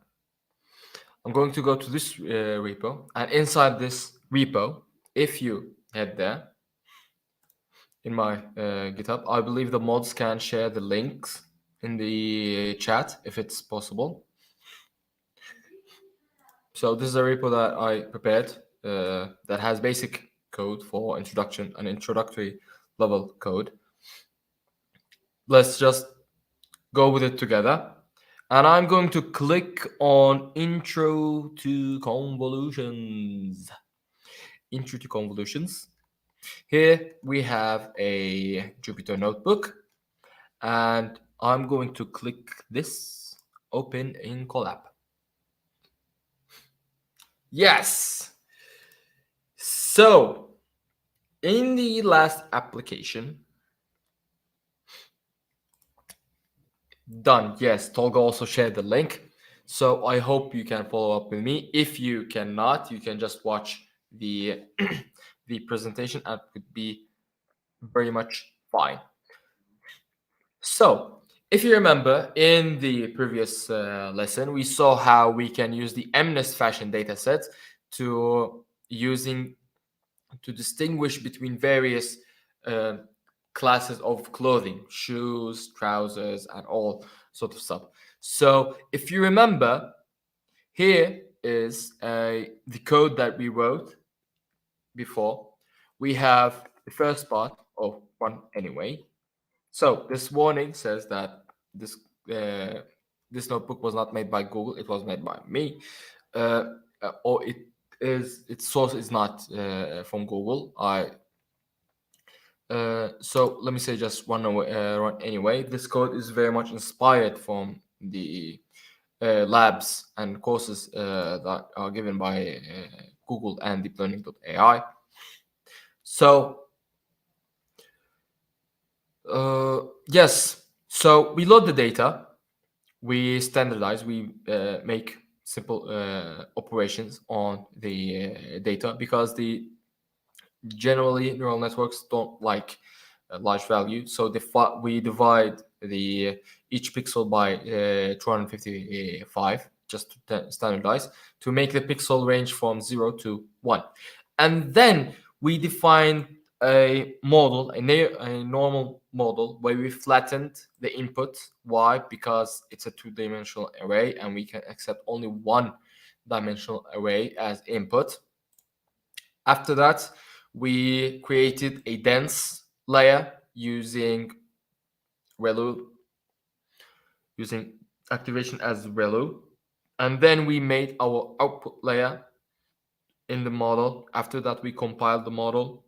I'm going to go to this repo, and inside this repo, if you head there in my GitHub, I believe the mods can share the links in the chat if it's possible. So this is a repo that I prepared that has basic code for introductory level code. Let's just go with it together. And I'm going to click on Intro to Convolutions. Intro to Convolutions. Here we have a Jupyter notebook, and I'm going to click this. open in Colab. Yes. So in the last application, done. Yes, Tolga also shared the link. So I hope you can follow up with me. If you cannot, you can just watch the the presentation and it would be very much fine. So if you remember in the previous lesson, we saw how we can use the MNIST fashion dataset to distinguish between various uh, classes of clothing, shoes, trousers, and all sort of stuff. So if you remember, here is the code that we wrote before. We have the first part of one anyway. So this warning says that this notebook was not made by Google; it was made by me, or its source is not from Google. So let me say just one anyway. This code is very much inspired from the labs and courses that are given by Google and deeplearning.ai. So yes, so we load the data, we standardize, we make simple operations on the data because generally neural networks don't like a large value, so we divide each pixel by 255 just to standardize to make the pixel range from 0 to 1, and then we define a model, a normal model where we flattened the input. Why? Because it's a two-dimensional array and we can accept only one-dimensional array as input. After that, we created a dense layer using ReLU, using activation as ReLU, and then we made our output layer in the model. After that, we compiled the model,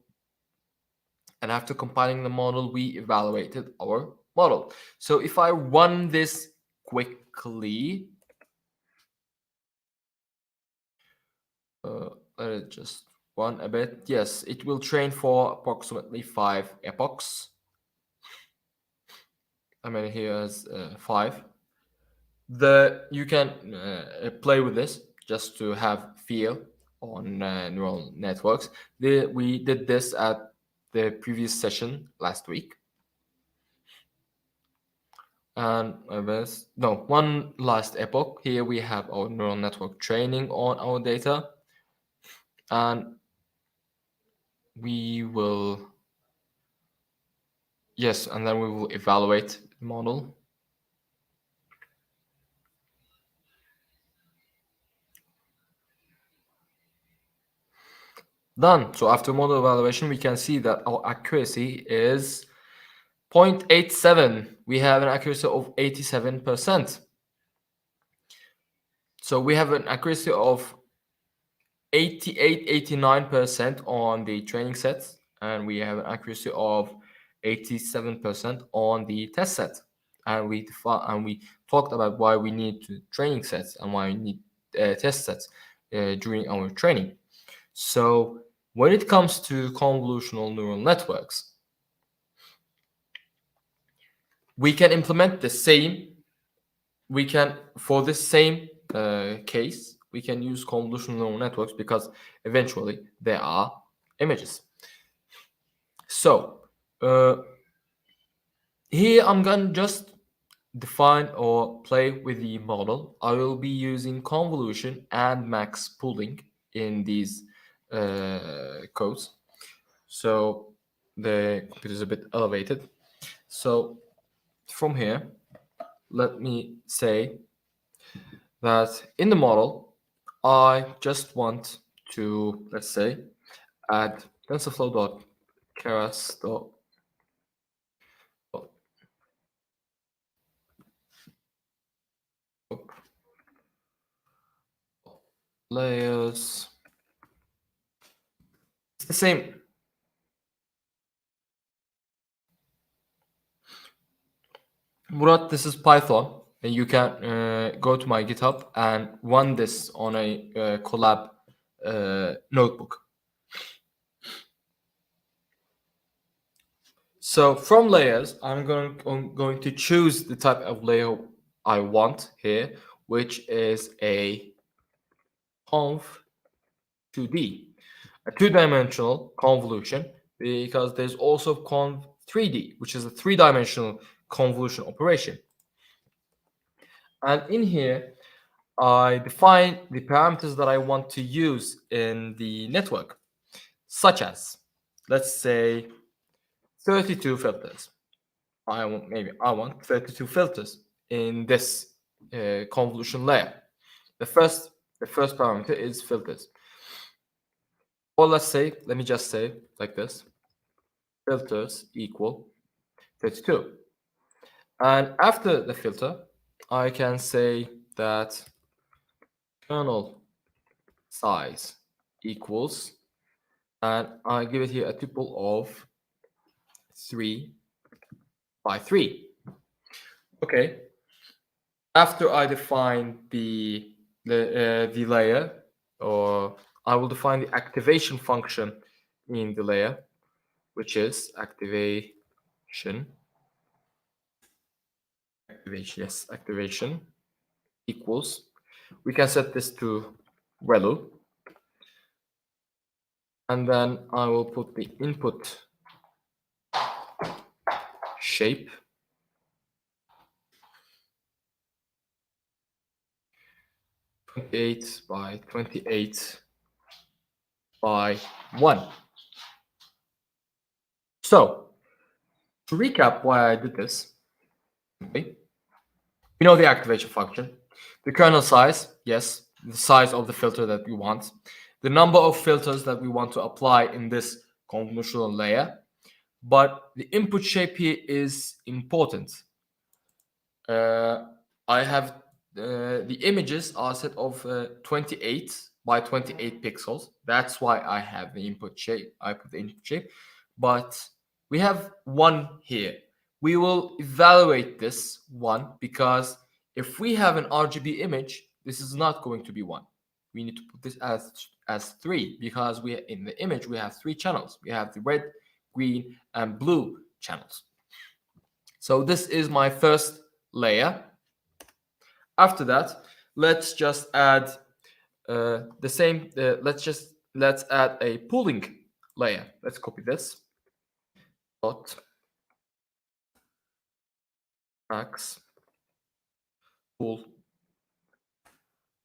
and after compiling the model, we evaluated our model. So if I run this quickly, let it just run a bit. Yes, it will train for approximately 5 epochs. I mean, here is 5. You can play with this just to have feel on neural networks. We did this at the previous session last week. And one last epoch. Here we have our neural network training on our data, and we will and then we will evaluate the model. Done. So after model evaluation, we can see that our accuracy is 0.87. We have an accuracy of 87%. So we have an accuracy of 89% on the training sets, and we have an accuracy of 87% on the test set. And we talked about why we need training sets and why we need test sets during our training. So when it comes to convolutional neural networks, we can implement the same. For this same case, we can use convolutional neural networks because eventually they are images. So here I'm going to just define or play with the model. I will be using convolution and max pooling in these codes. So the computer is a bit elevated. So from here, let me say that in the model, I just want to, let's say, add TensorFlow.keras. Layers. It's the same. Murat, this is Python. and you can go to my GitHub and run this on a Colab notebook. So from layers, I'm going to choose the type of layer I want here, which is a conv 2D, a two-dimensional convolution, because there's also conv 3D, which is a three-dimensional convolution operation. And in here, I define the parameters that I want to use in the network, such as, let's say, 32 filters. I want 32 filters in this convolution layer. The first parameter is filters. Or let me just say like this: filters equal 32. And after the filter, I can say that kernel size equals, and I give it here a tuple of 3 by 3. Okay. After I define the layer, or I will define the activation function in the layer, which is activation equals, we can set this to value, and then I will put the input shape (28 by 28 by 1). So to recap why I did this, okay, we know the activation function, the kernel size, yes, the size of the filter that we want, the number of filters that we want to apply in this convolutional layer, but the input shape here is important. I have the images are set of 28 by 28 pixels. That's why I have the input shape. I put the input shape, but we have one here. We will evaluate this one, because if we have an RGB image, this is not going to be one. We need to put this as 3, because in the image we have 3 channels. We have the red, green, and blue channels. So this is my first layer. After that, let's just add the same. Let's add a pooling layer. Let's copy this. Dot max pool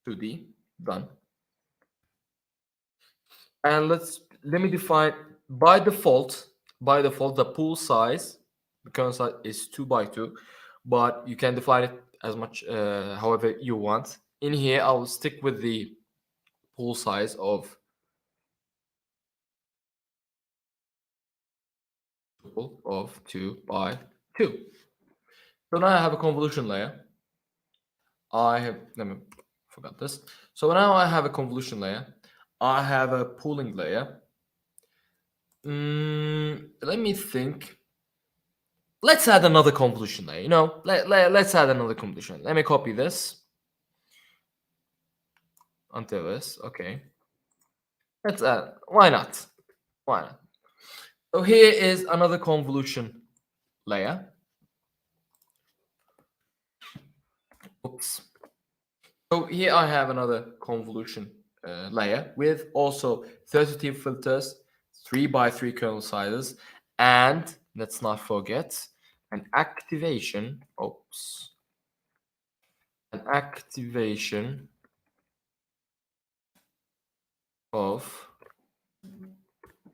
2D, done. And let me define by default the pool size, the kernel size is 2 by 2, but you can define it as much however you want. In here, I will stick with the pool size of 2 by 2. So now I have a convolution layer. Forgot this. So now I have a convolution layer. I have a pooling layer. Let me think. Let's add another convolution layer. You know, let's add another convolution. Let me copy this until this. Okay. Let's add. Why not? Why not? So here is another convolution layer. Oops. So here I have another convolution layer with also 32 filters, 3 by 3 kernel sizes, and let's not forget an activation. Oops. An activation of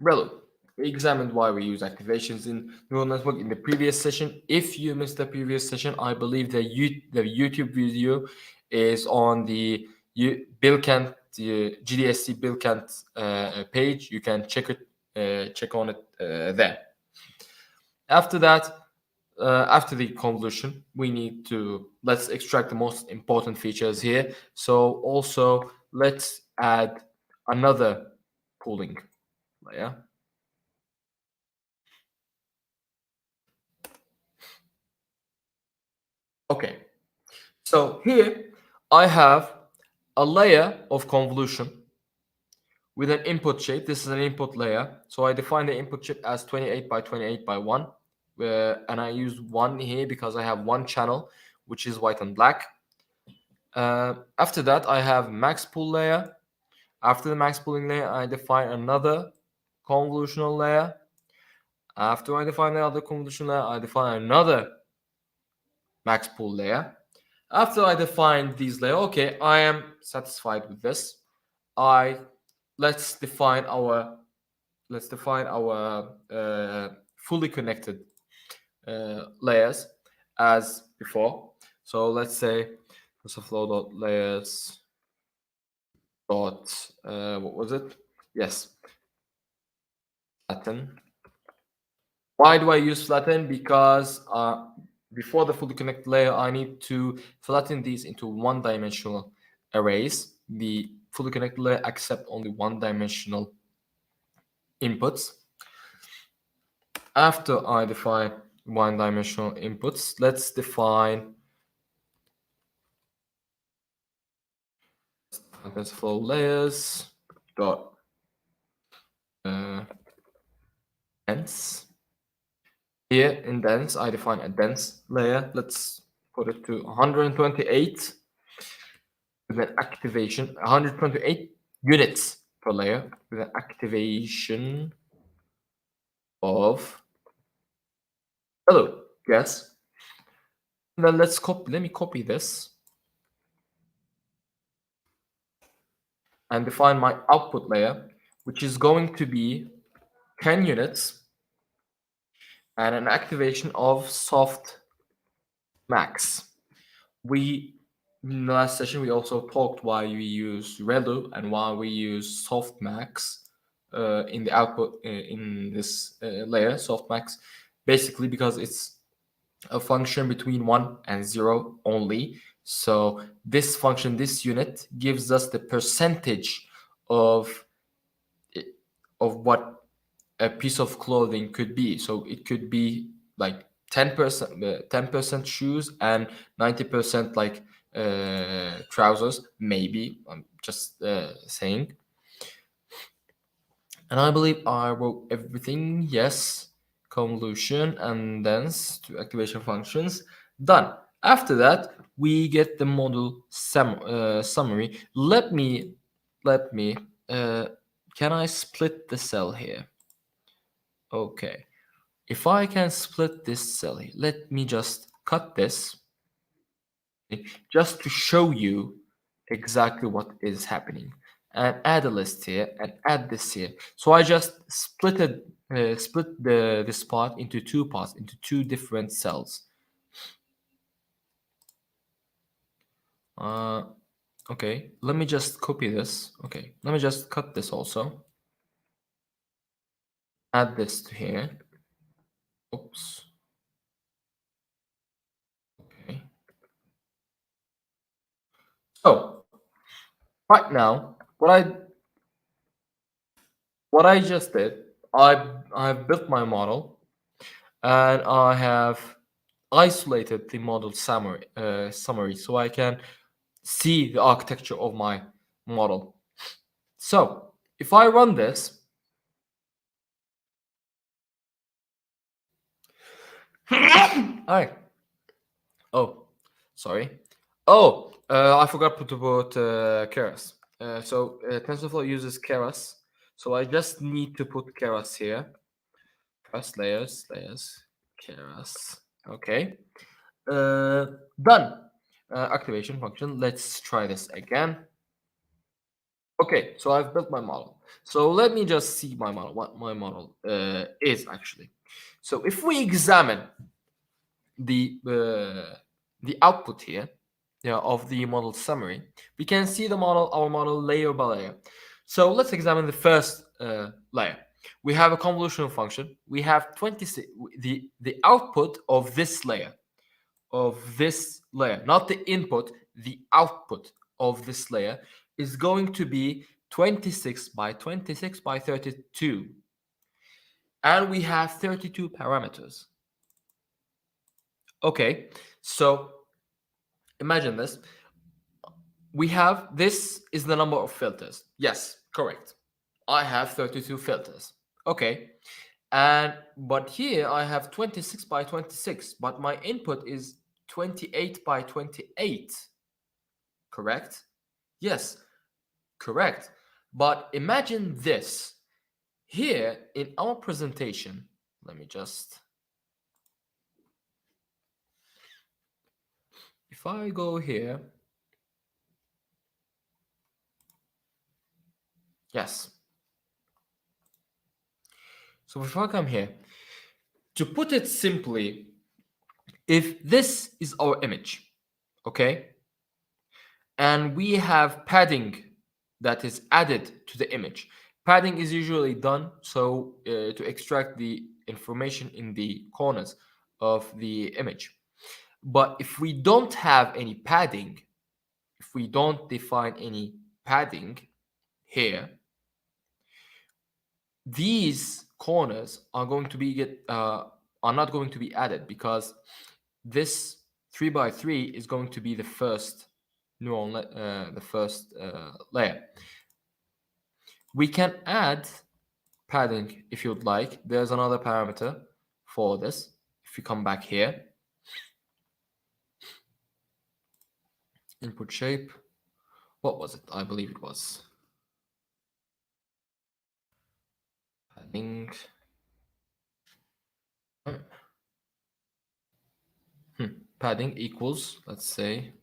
ReLU. We examined why we use activations in neural network in the previous session. If you missed the previous session, I believe the YouTube video is on the Bilkent, the GDSC Bilkent page. You can check on it there. After that, after the convolution, let's extract the most important features here. So also let's add another pooling layer. Okay, So here I have a layer of convolution with an input shape. This is an input layer. So I define the input shape as 28 by 28 by 1. And I use 1 here because I have one channel, which is white and black. After that, I have max pool layer. After the max pooling layer, I define another convolutional layer. After I define the other convolutional layer, I define another max pool layer. After I define these layers, okay, I am satisfied with this. Let's define our fully connected layers as before. So let's say TensorFlow.layers dot what was it? Yes, flatten. Why do I use flatten? Because before the fully connected layer, I need to flatten these into one-dimensional arrays. The fully connected layer accept only one-dimensional inputs. After I define one-dimensional inputs, let's define TensorFlow layers dot dense. Here in dense, I define a dense layer. Let's put it to 128 with an activation, 128 units per layer with an activation of hello. Yes. And then let me copy this and define my output layer, which is going to be 10 units and an activation of soft max. In the last session, we also talked why we use ReLU and why we use softmax in the output in this layer, softmax, basically because it's a function between 1 and 0 only. So this function, this unit, gives us the percentage of what a piece of clothing could be. So it could be like 10% shoes and 90% like trousers, maybe. I'm just saying. And I believe I wrote everything. Yes, convolution and dense to activation functions. Done. After that, we get the model summary. Let me. Can I split the cell here? Okay. If I can split this cell here, let me just cut this just to show you exactly what is happening and add a list here and add this here. So I just split this part into two parts, into two different cells. Okay, let me just copy this. Okay, let me just cut this also. Add this to here. Oops. Okay. So right now, what I just did, I've built my model and I have isolated the model summary so I can see the architecture of my model. So if I run this, I sorry. I forgot to put Keras. So TensorFlow uses Keras. So I just need to put Keras here. Keras layers, Keras. Okay. Done. Activation function. Let's try this again. Okay, so I've built my model. So let me just see my model, what my model is actually. So if we examine the output here, of the model summary, we can see our model layer by layer. So let's examine the first layer. We have a convolutional function. We have 26. The output of this layer, not the input, the output of this layer is going to be 26 by 26 by 32. And we have 32 parameters. Okay, so Imagine this. We have, this is the number of filters. Yes, correct. I have 32 filters. Okay. But here I have 26 by 26, but my input is 28 by 28. Correct? Yes, correct. But imagine this. Here in our presentation, let me just, if I go here, yes. So if I come here, to put it simply, if this is our image, okay, and we have padding that is added to the image. Padding is usually done so to extract the information in the corners of the image. But if we don't have any padding, if we don't define any padding here, these corners are going to be are not going to be added, because this 3 by 3 is going to be the first layer. We can add padding if you'd like. There's another parameter for this. If you come back here, input shape, what was it? I believe it was padding. Padding equals, let's say,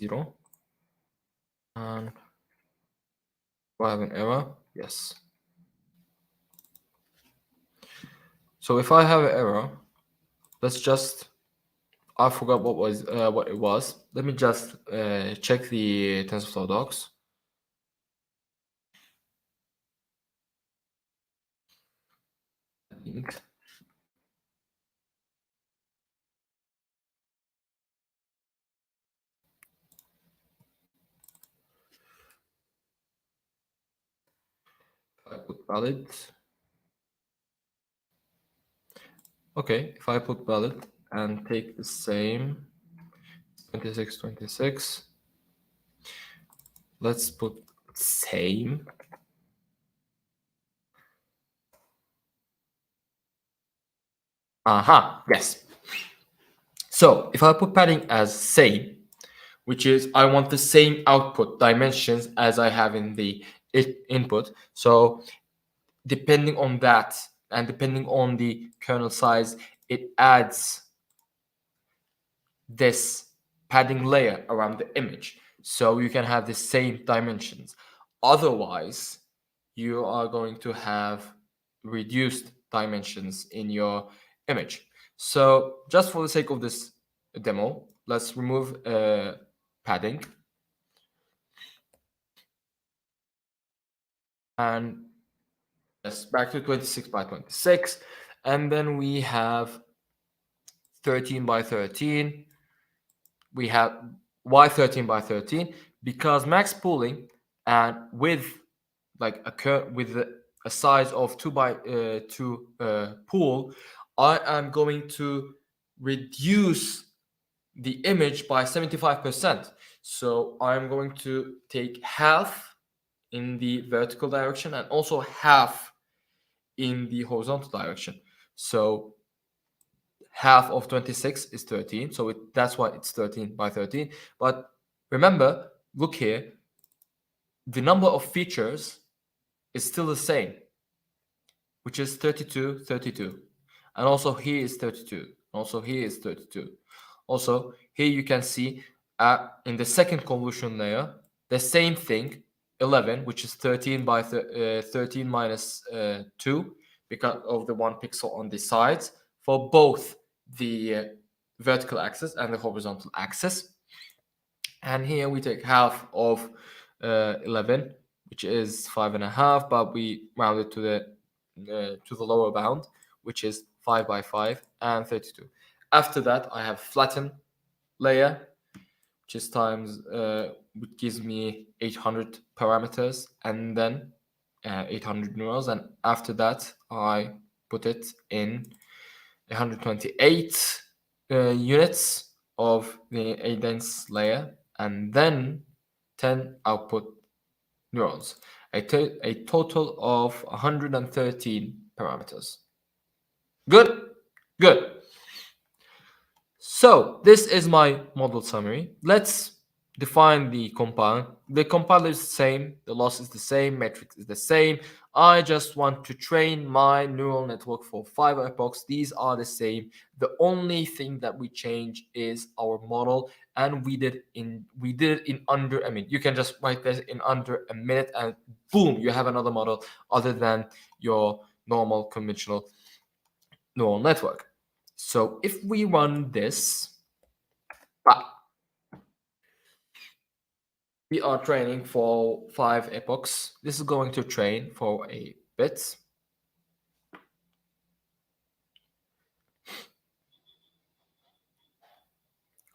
0. And do I have an error? Yes. So if I have an error, let's just, I forgot what it was. Let me just check the TensorFlow docs. I put valid. Okay, if I put valid and take the same 26, 26, let's put same. Aha, yes. So if I put padding as same, which is I want the same output dimensions as I have in the input. So depending on that and depending on the kernel size, it adds this padding layer around the image, so you can have the same dimensions. Otherwise, you are going to have reduced dimensions in your image. So just for the sake of this demo, let's remove padding. And yes, back to 26 by 26. And then we have 13 by 13. We have why 13 by 13? Because max pooling and with like a size of 2 by 2 pool, I am going to reduce the image by 75%. So I'm going to take half in the vertical direction and also half in the horizontal direction. So half of 26 is 13, so that's why it's 13 by 13. But remember, look here, the number of features is still the same, which is 32, 32. And also here is 32. Also here is 32. Also here you can see in the second convolution layer, the same thing, 11, which is 13 by 13 minus 2, because of the 1 pixel on the sides for both the vertical axis and the horizontal axis. And here we take half of 11, which is 5.5, but we round it to the lower bound, which is 5 by 5 and 32. After that, I have flatten layer, which is times, which gives me 800 parameters, and then 800 neurons. And after that, I put it in 128 units, of a dense layer, and then 10 output neurons, a total of 113 parameters. Good? Good. So this is my model summary. Let's define the compound. The compiler is the same, the loss is the same, metrics is the same. I just want to train my neural network for 5 epochs. These are the same. The only thing that we change is our model, and we did it in under a minute. You can just write this in under a minute, and boom, you have another model other than your normal conventional neural network. So if we run this, we are training for 5 epochs. This is going to train for a bit.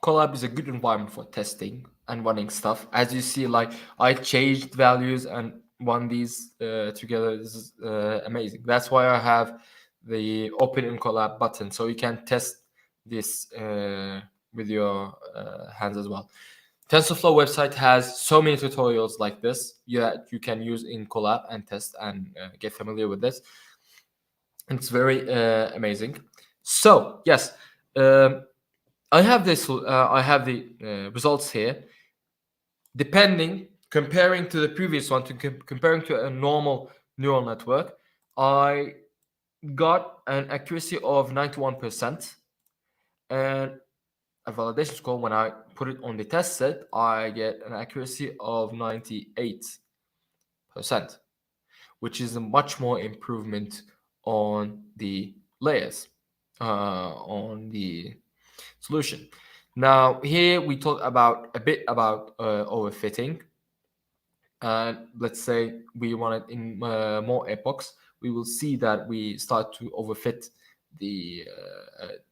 Colab is a good environment for testing and running stuff. As you see, like I changed values and run these together. This is amazing. That's why I have the open in Colab button, so you can test this with your hands as well. TensorFlow website has so many tutorials like this that you can use in Colab and test and get familiar with this. It's very amazing. So yes, I have this. I have the results here. Comparing to the previous one, comparing to a normal neural network, I got an accuracy of 91%, and a validation score, when I put it on the test set, I get an accuracy of 98%, which is a much more improvement on the layers, on the solution. Now here we talk about a bit about overfitting. And let's say we want it in more epochs, we will see that we start to overfit the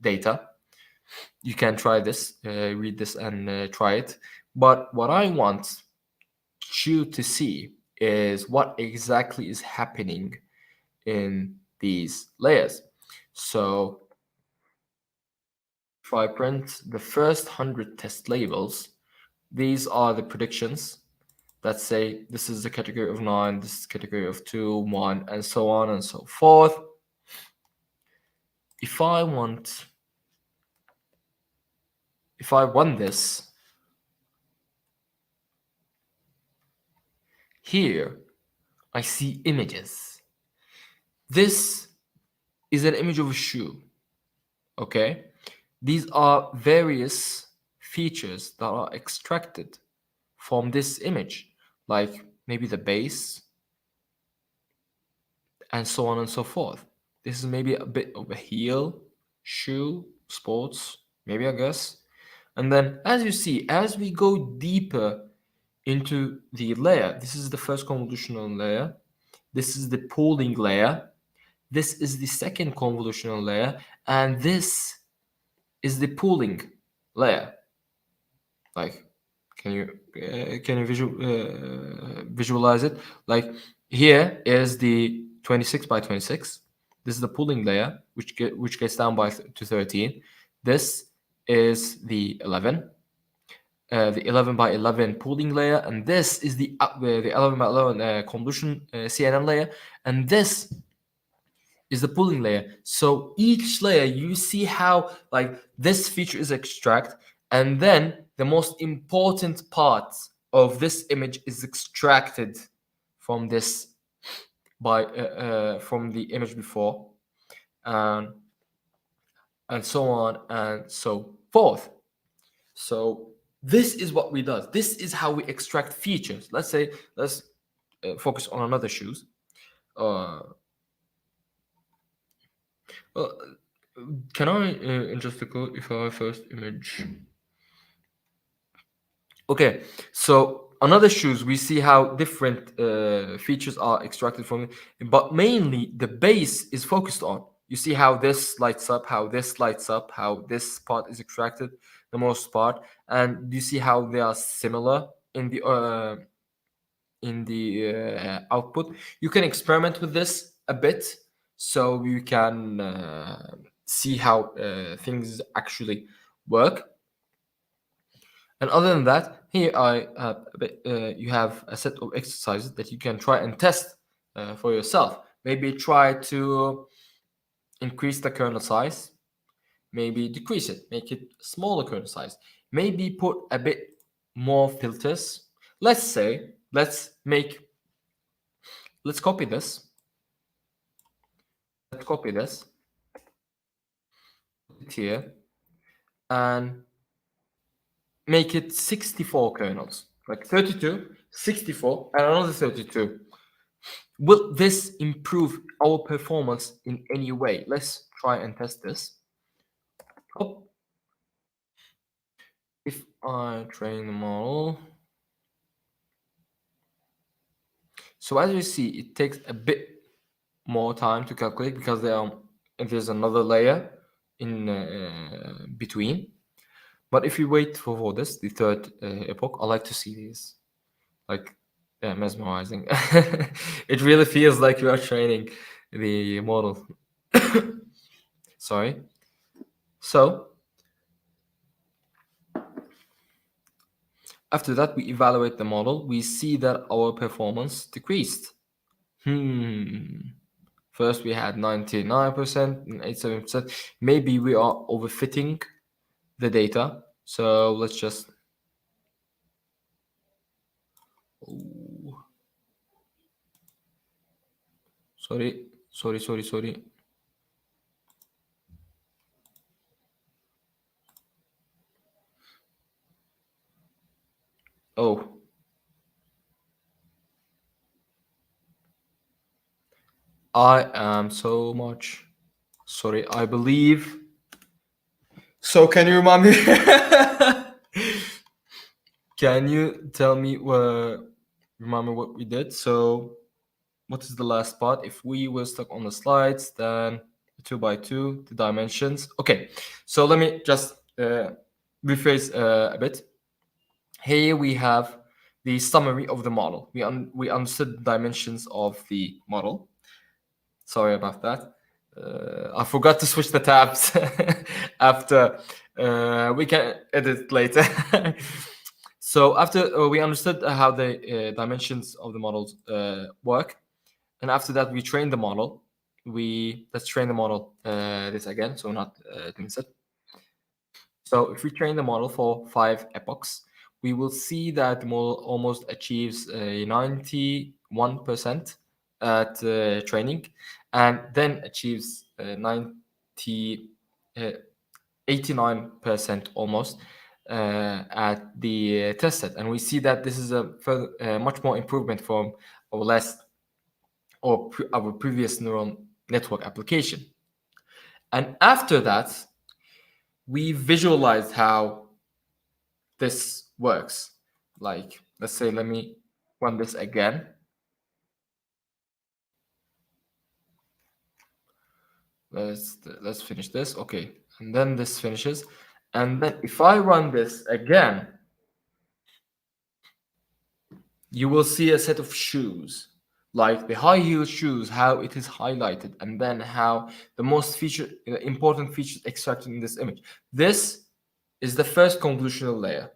data. You can try this, read this and try it. But what I want you to see is what exactly is happening in these layers. So if I print the first 100 test labels, these are the predictions that say this is the category of 9, this is category of 2, 1, and so on and so forth. If I run this, here I see images. This is an image of a shoe. Okay, these are various features that are extracted from this image, like maybe the base and so on and so forth. This is maybe a bit of a heel, shoe, sports, maybe, I guess. And then as you see, as we go deeper into the layer, this is the first convolutional layer, this is the pooling layer, this is the second convolutional layer, and this is the pooling layer. Like, can you visualize it? Like here is the 26 by 26. This is the pooling layer, which gets down to 13. This is the 11. The 11 by 11 pooling layer, and this is the 11 by 11 convolution CNN layer, and this is the pooling layer. So each layer, you see how like this feature is extract, and then the most important part of this image is extracted from this from the image before, and so on and so forth. So this is what we do. This is how we extract features. Let's focus on another shoes. Can I adjust the code if I first image? Okay, so another shoes, we see how different features are extracted from it, but mainly the base is focused on. You see how this lights up, how this lights up, how this part is extracted, the most part, and you see how they are similar in the output. You can experiment with this a bit, so you can see how things actually work. And other than that, here you have a set of exercises that you can try and test for yourself. Maybe try to increase the kernel size, maybe decrease it, make it smaller kernel size, maybe put a bit more filters. Let's copy this. Let's copy this, put it here, and make it 64 kernels, like 32, 64, and another 32. Will this improve our performance in any way? Let's try and test this. Oh. If I train the model, so as you see, it takes a bit more time to calculate because there's another layer in between. But if you wait for this, the third epoch, I like to see these, like mesmerizing. It really feels like you are training the model. Sorry. So after that, we evaluate the model. We see that our performance decreased. First, we had 99% and 87%. Maybe we are overfitting the data. So let's just... Oh. Sorry. Oh. I am so much sorry. I believe. So can you remind me? Can you tell me remind me what we did? So what is the last part? If we were stuck on the slides, then 2x2, the dimensions. Okay, so let me just rephrase a bit. Here we have the summary of the model. We understood the dimensions of the model. Sorry about that. I forgot to switch the tabs after. We can edit later. So after we understood how the dimensions of the models work, and after that we trained the model. Let's train the model this again, so not doing it. So if we train the model for 5 epochs, we will see that the model almost achieves 91% at training, and then achieves 89% almost at the test set. And we see that this is a much more improvement from our our previous neural network application. And after that, we visualized how this works. Like, let's say, let me run this again. Let's finish this. Okay, and then this finishes. And then if I run this again, you will see a set of shoes, like the high heel shoes, how it is highlighted, and then how the most important features extracted in this image. This is the first convolutional layer.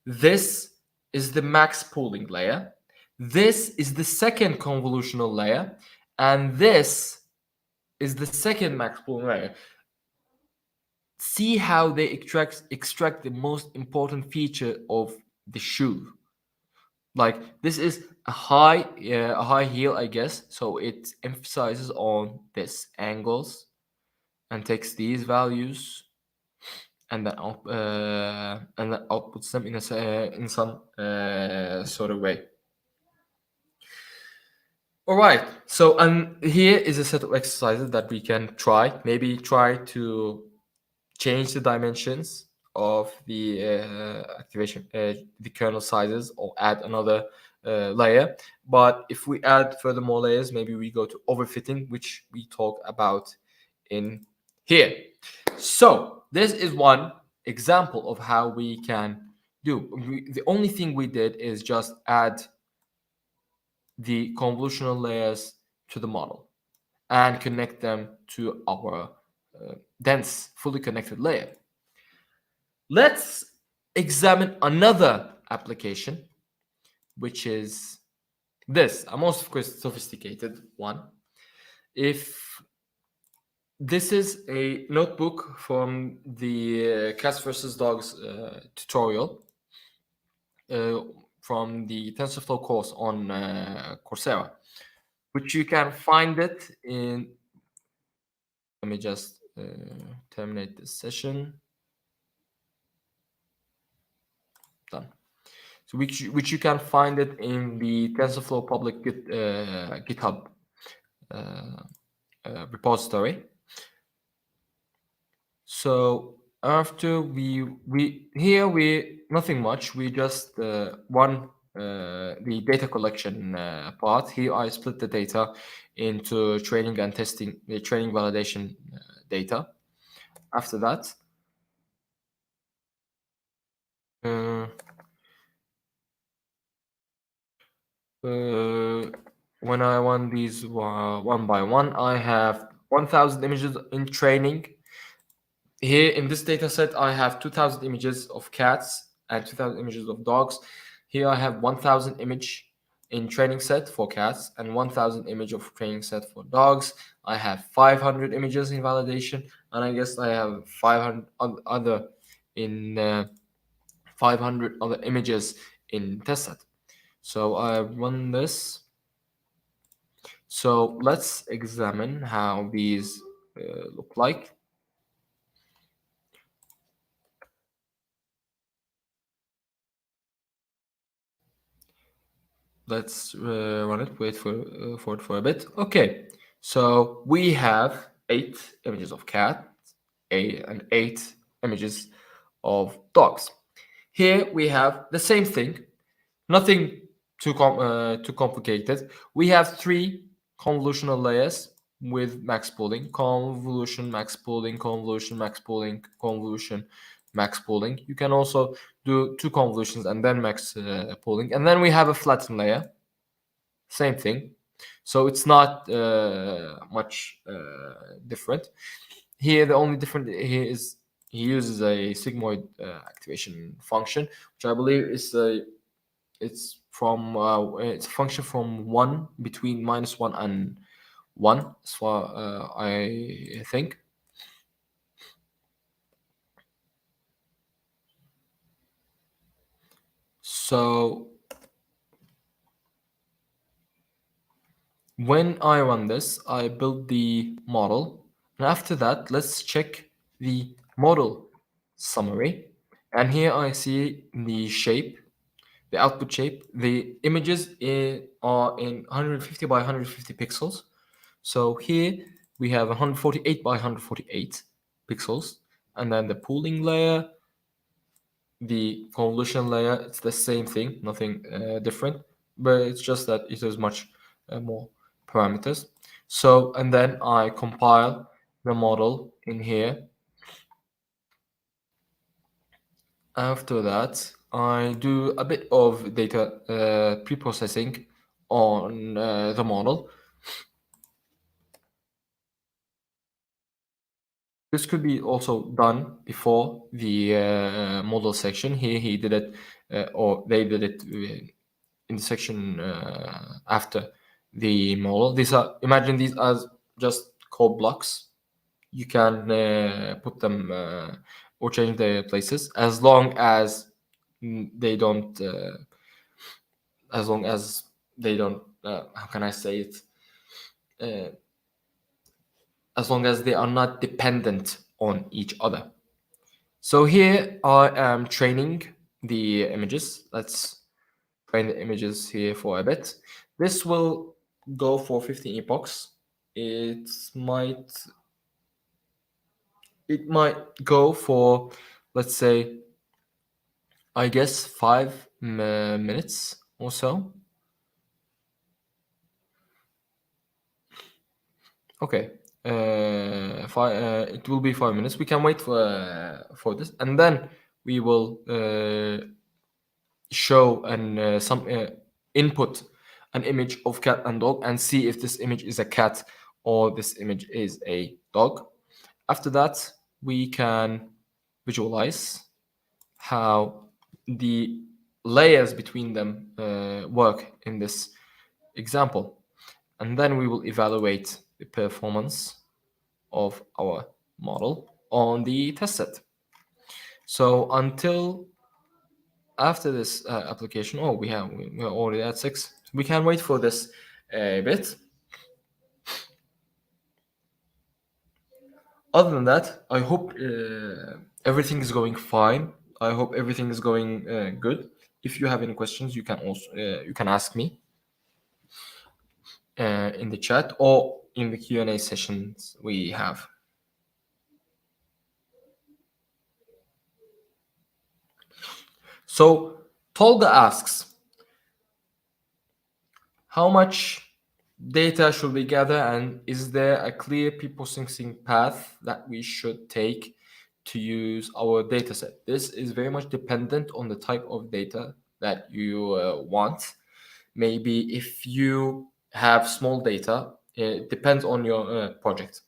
This is the max pooling layer. This is the second convolutional layer, and this is the second max pooling layer. See how they extract the most important feature of the shoe. Like, this is a high heel, I guess, so it emphasizes on this angles and takes these values and then outputs them in some sort of way. All right. So, and here is a set of exercises that we can try. Maybe try to change the dimensions of the activation, the kernel sizes, or add another layer. But if we add further more layers, maybe we go to overfitting, which we talk about in here. So this is one example of how we can do. The only thing we did is just add the convolutional layers to the model and connect them to our dense, fully connected layer. Let's examine another application, which is this, a most sophisticated one. If this is a notebook from the Cats vs. Dogs tutorial from the TensorFlow course on Coursera, which you can find it in. Let me just terminate this session. Done. So which you can find it in the TensorFlow public GitHub repository. So after we nothing much. We just run the data collection part. Here I split the data into training and testing, the training validation data. After that, when I run these one by one, I have 1,000 images in training. Here in this data set, I have 2,000 images of cats and 2,000 images of dogs. Here I have 1,000 image in training set for cats and 1,000 image of training set for dogs. I have 500 images in validation, and I guess I have 500 other in 500 other images in test set. So I run this. So let's examine how these look like. Let's run it. Wait for it for a bit. Okay, so we have 8 images of cat, and 8 images of dogs. Here we have the same thing, nothing too complicated. We have 3 convolutional layers with max pooling: convolution, max pooling, convolution, max pooling, convolution, max pooling. You can also do 2 convolutions and then max pooling. And then we have a flattened layer, same thing. So it's not much different. Here the only different here is he uses a sigmoid activation function, which I believe is it's a function from 1 between -1 and 1, as far I think. So when I run this, I build the model, and after that, let's check the model summary. And here I see the shape, the output shape. The images are in 150 by 150 pixels. So here we have 148 by 148 pixels, and then the pooling layer, the convolution layer, it's the same thing, nothing different, but it's just that it has much more parameters. So, and then I compile the model in here. After that, I do a bit of data pre-processing on the model. This could be also done before the model section. Here he did it, or they did it in the section after the model. Imagine these as just code blocks. You can put them or change their places as long as they don't. As long as they don't. How can I say it? As long as they are not dependent on each other. So here I am training the images. Let's train the images here for a bit. This will go for 15 epochs. It might go for, let's say, I guess 5 minutes or so. Okay, it will be 5 minutes. We can wait for this, and then we will show and some input an image of cat and dog and see if this image is a cat or this image is a dog. After that, we can visualize how the layers between them work in this example. And then we will evaluate the performance of our model on the test set. So until after this application, we're already at 6. We can wait for this a bit. Other than that, I hope everything is going fine. I hope everything is going good. If you have any questions, you can also you can ask me in the chat or in the Q&A sessions we have. So Tolga asks, how much data should we gather, and is there a clear pre-processing path that we should take to use our dataset? This is very much dependent on the type of data that you want. Maybe if you have small data, it depends on your project.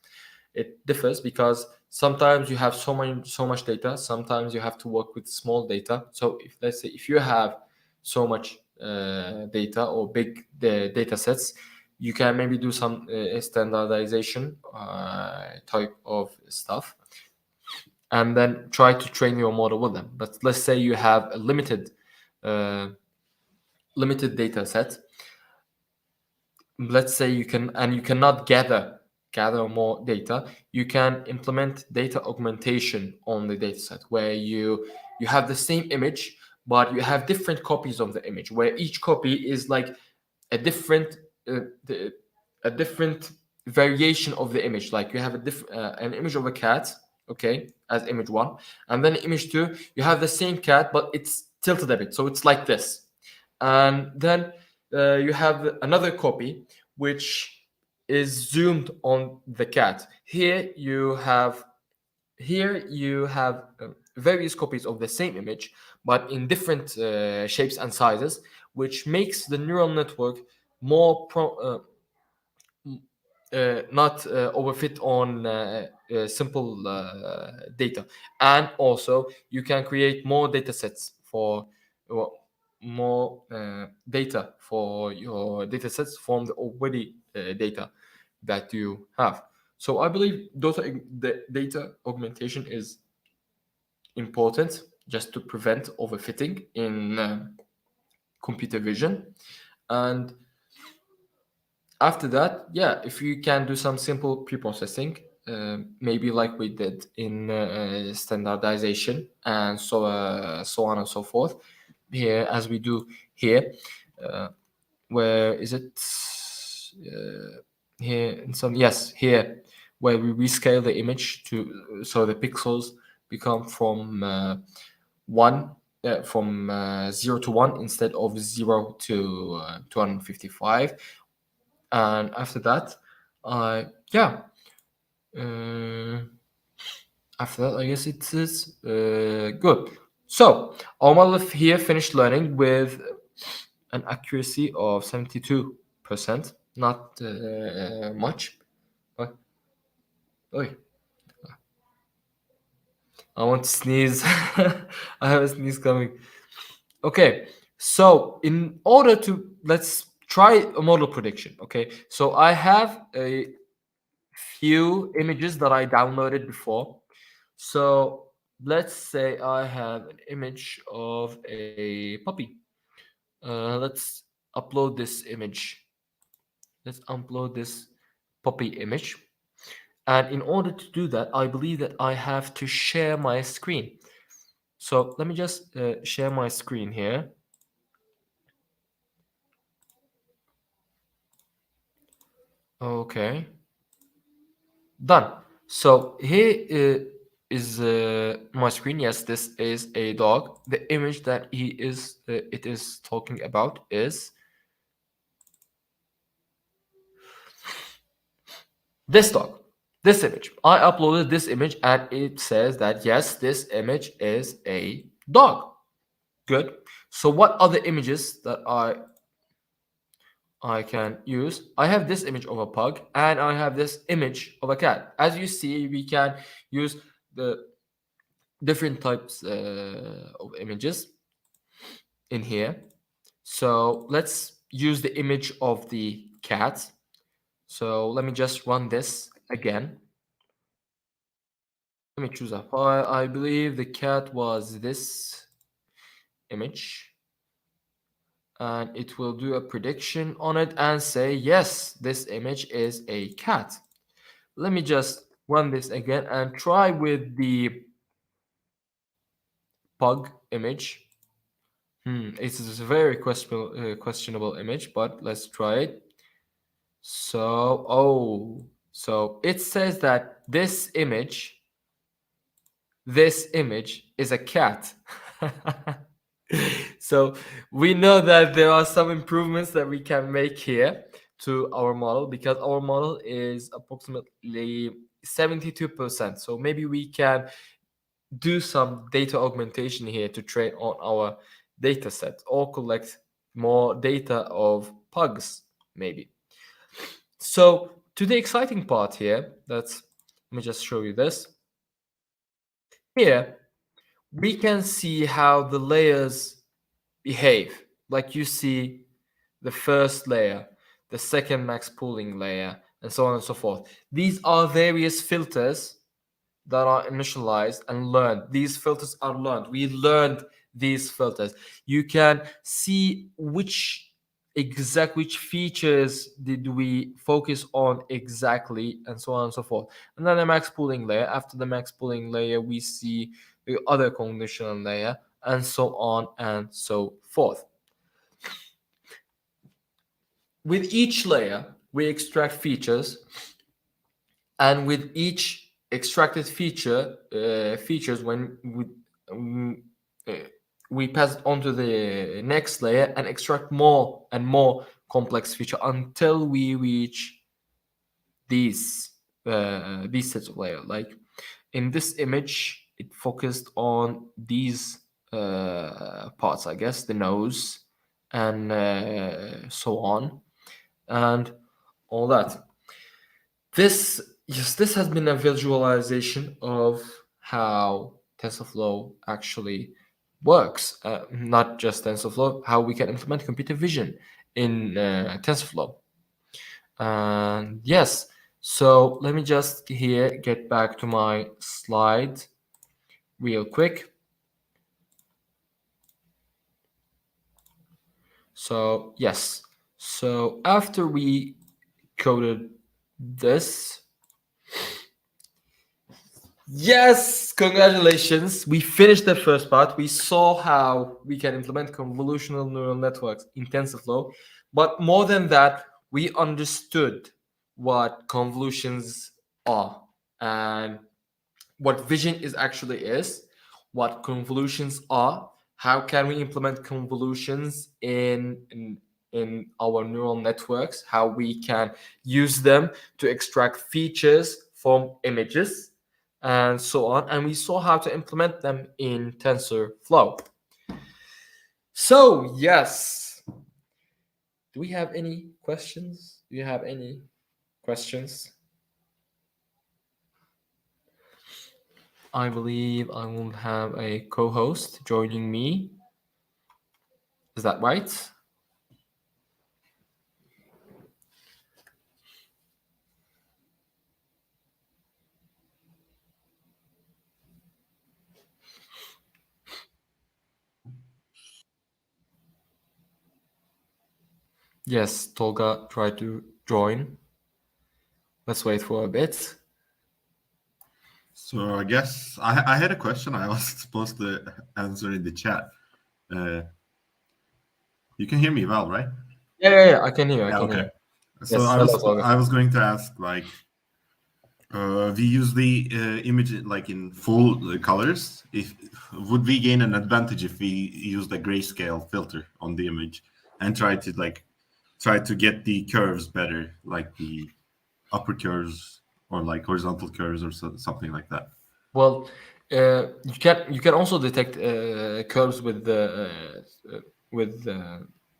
It differs because sometimes you have so much data, sometimes you have to work with small data. So if, let's say, if you have so much data or big data sets, you can maybe do some standardization type of stuff and then try to train your model with them. But let's say you have a limited data set. Let's say you cannot gather more data. You can implement data augmentation on the dataset, where you have the same image, but you have different copies of the image, where each copy is like a different variation of the image. Like you have an image of a cat, okay, as image 1, and then image 2, you have the same cat, but it's tilted a bit, so it's like this. And then you have another copy which is zoomed on the cat. Here you have various copies of the same image, but in different shapes and sizes, which makes the neural network more not overfit on simple data. And also you can create more data sets for more data for your data sets from the already data that you have. So I believe the data augmentation is important just to prevent overfitting in computer vision. And after that, yeah, if you can do some simple pre-processing, maybe like we did in standardization and so on and so forth, here as we do here, where is it? Here in some, yes, here where we rescale the image to so the pixels become from 0 to 1 instead of 0 to 255. And after that, yeah, after that, I guess it is good. So our model here finished learning with an accuracy of 72%, not much. But, I want to sneeze. I have a sneeze coming. Okay, so in order to, let's try a model prediction. Okay, so I have a few images that I downloaded before. So let's say I have an image of a puppy. Let's upload this image. Let's upload this puppy image. And in order to do that, I believe that I have to share my screen. So let me just share my screen here. Okay. Done. So here is my screen. Yes, this is a dog. The image that it is talking about is this dog, this image. I uploaded this image and it says that yes, this image is a dog. Good. So what other images that I can use? I have this image of a pug and I have this image of a cat. As you see, we can use the different types of images. in here. So let's use the image of the cat. So let me just run this again. Let me choose a file. I believe the cat was this image. And it will do a prediction on it and say, yes, this image is a cat. Let me just run this again and try with the pug image. It's a very questionable image, but let's try it. So it says that this image is a cat. So we know that there are some improvements that we can make here to our model, because our model is approximately 72%. So maybe we can do some data augmentation here to train on our data set or collect more data of pugs, maybe. So to the exciting part here, let me just show you this. Here, we can see how the layers behave. Like you see the first layer, the second max pooling layer, and so on and so forth. These are various filters that are initialized and learned. These filters are learned. We learned these filters. You can see which features did we focus on exactly, and so on and so forth. And then the max pooling layer. After the max pooling layer, we see the other convolutional layer, and so on and so forth. With each layer, we extract features, and with each extracted features, when we pass it on to the next layer and extract more and more complex feature until we reach these sets of layers. Like in this image, it focused on these parts, I guess, the nose and so on, and all that. This has been a visualization of how TensorFlow actually works. Not just TensorFlow, how we can implement computer vision in TensorFlow. And yes, so let me just here get back to my slide real quick. So yes, so after we coded this, yes, congratulations. We finished the first part. We saw how we can implement convolutional neural networks in TensorFlow. But more than that, we understood what convolutions are and what vision is, what convolutions are, how can we implement convolutions in our neural networks, how we can use them to extract features from images, and so on. And we saw how to implement them in TensorFlow. So yes, do we have any questions? Do you have any questions? I believe I will have a co-host joining me. Is that right? Yes, Tolga tried to join. Let's wait for a bit. So I guess I had a question I was supposed to answer in the chat. You can hear me well, right? Yeah, I can hear. Okay. So Yes, I was going to ask, like, we use the image like in full colors. If would we gain an advantage if we use the grayscale filter on the image and try to get the curves better, like the upper curves or like horizontal curves or something like that? Well, you can also detect curves with the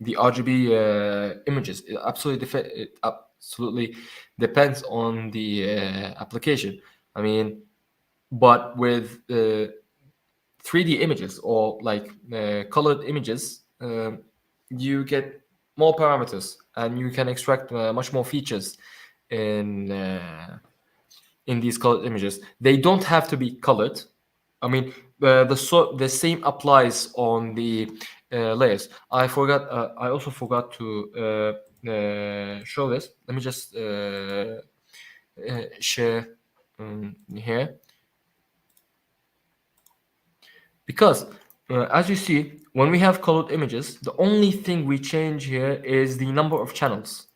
RGB images. It absolutely depends on the application. I mean, but with 3D images or like colored images, you get more parameters and you can extract much more features in these colored images. They don't have to be colored. I mean, the same applies on the layers. I also forgot to show this. Let me just share here, because as you see, when we have colored images, the only thing we change here is the number of channels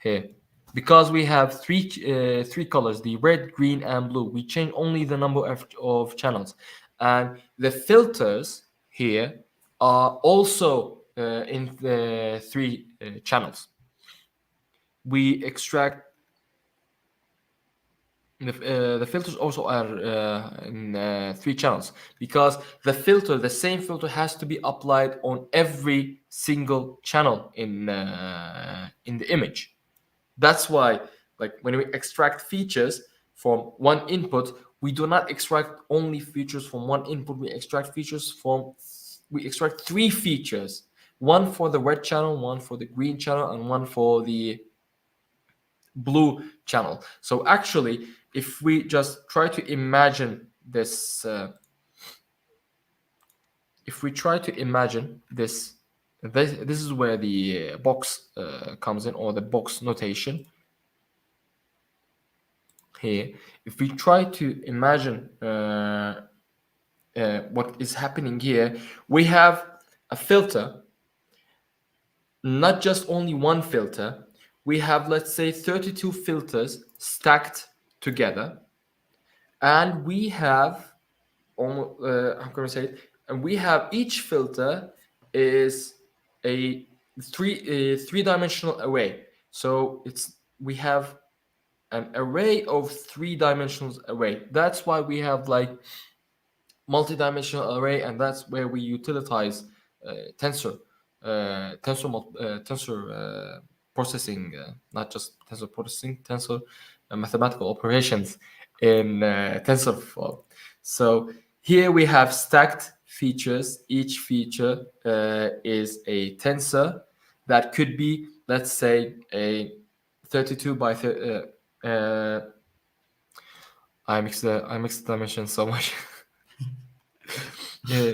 here. Because we have three colors, the red, green, and blue, we change only the number of channels. And the filters here are also in the three channels. We extract the filters also are in three channels, because the same filter has to be applied on every single channel in the image. That's why, like, when we extract features from one input, we do not extract only features from one input. We extract three features: one for the red channel, one for the green channel, and one for the blue channel. So actually, if we just try to imagine this, this is where the box comes in, or the box notation here. If we try to imagine what is happening here, we have a filter, not just only one filter. We have, let's say, 32 filters stacked together, and we have almost how can I say it? And we have, each filter is a three-dimensional array. So we have an array of three-dimensional array. That's why we have like multi-dimensional array, and that's where we utilize tensor processing, not just tensor processing, tensor mathematical operations in TensorFlow. So here we have stacked features. Each feature is a tensor that could be, let's say, a 32 by 30. I mixed the dimensions so much. Yeah.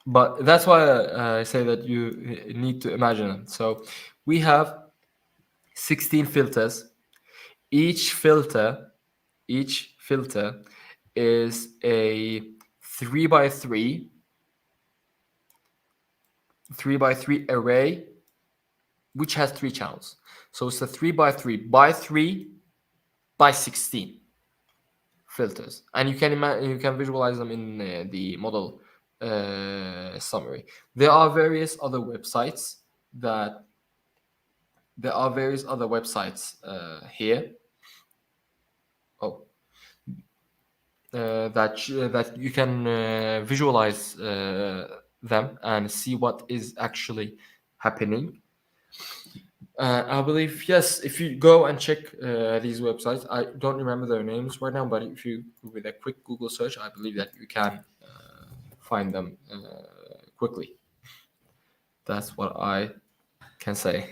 But that's why I say that you need to imagine it. So we have 16 filters. Each filter is a 3 by 3 array, which has three channels. So it's a 3 by 3 by 3 by 16 filters, and you can visualize them in the model summary. There are various other websites here. That you can visualize them and see what is actually happening. I believe, yes, if you go and check these websites, I don't remember their names right now, but if you, with a quick Google search, I believe that you can find them quickly. That's what I can say.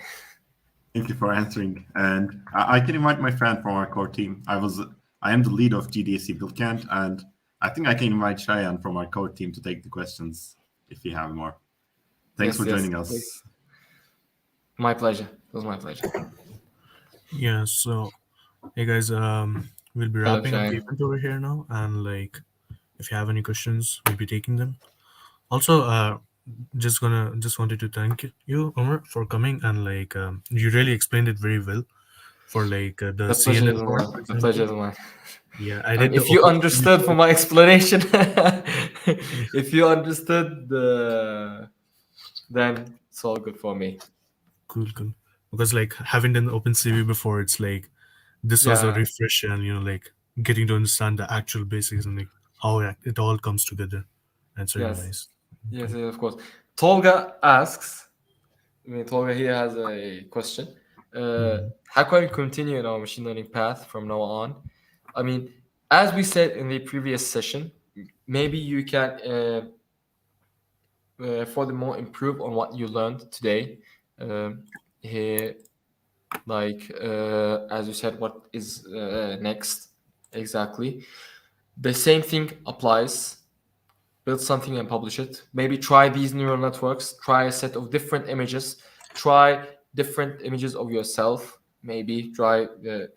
Thank you for answering. And I can invite my friend from our core team. I am the lead of GDSC Bilkent, and I think I can invite Cheyenne from our core team to take the questions if you have more. Thanks for joining us. Please. My pleasure. It was my pleasure. Yeah, so hey guys, we'll be wrapping up the event over here now, and like if you have any questions, we'll be taking them. Also, just wanted to thank you, Omar, for coming, and like you really explained it very well for like the CNN part, for The example. pleasure is mine. Yeah, I did. If you understood from my explanation, if you understood then it's all good for me. Cool. Because like having done OpenCV before, it's like this was a refresh, and like getting to understand the actual basics and like how it all comes together. That's really nice. Yes, of course. Tolga asks. Tolga here has a question. How can we continue in our machine learning path from now on? I mean, as we said in the previous session, maybe you can furthermore improve on what you learned today. Here, like as you said, what is next exactly? The same thing applies. Build something and publish it. Maybe try these neural networks. Try a set of different images. Try different images of yourself. Maybe try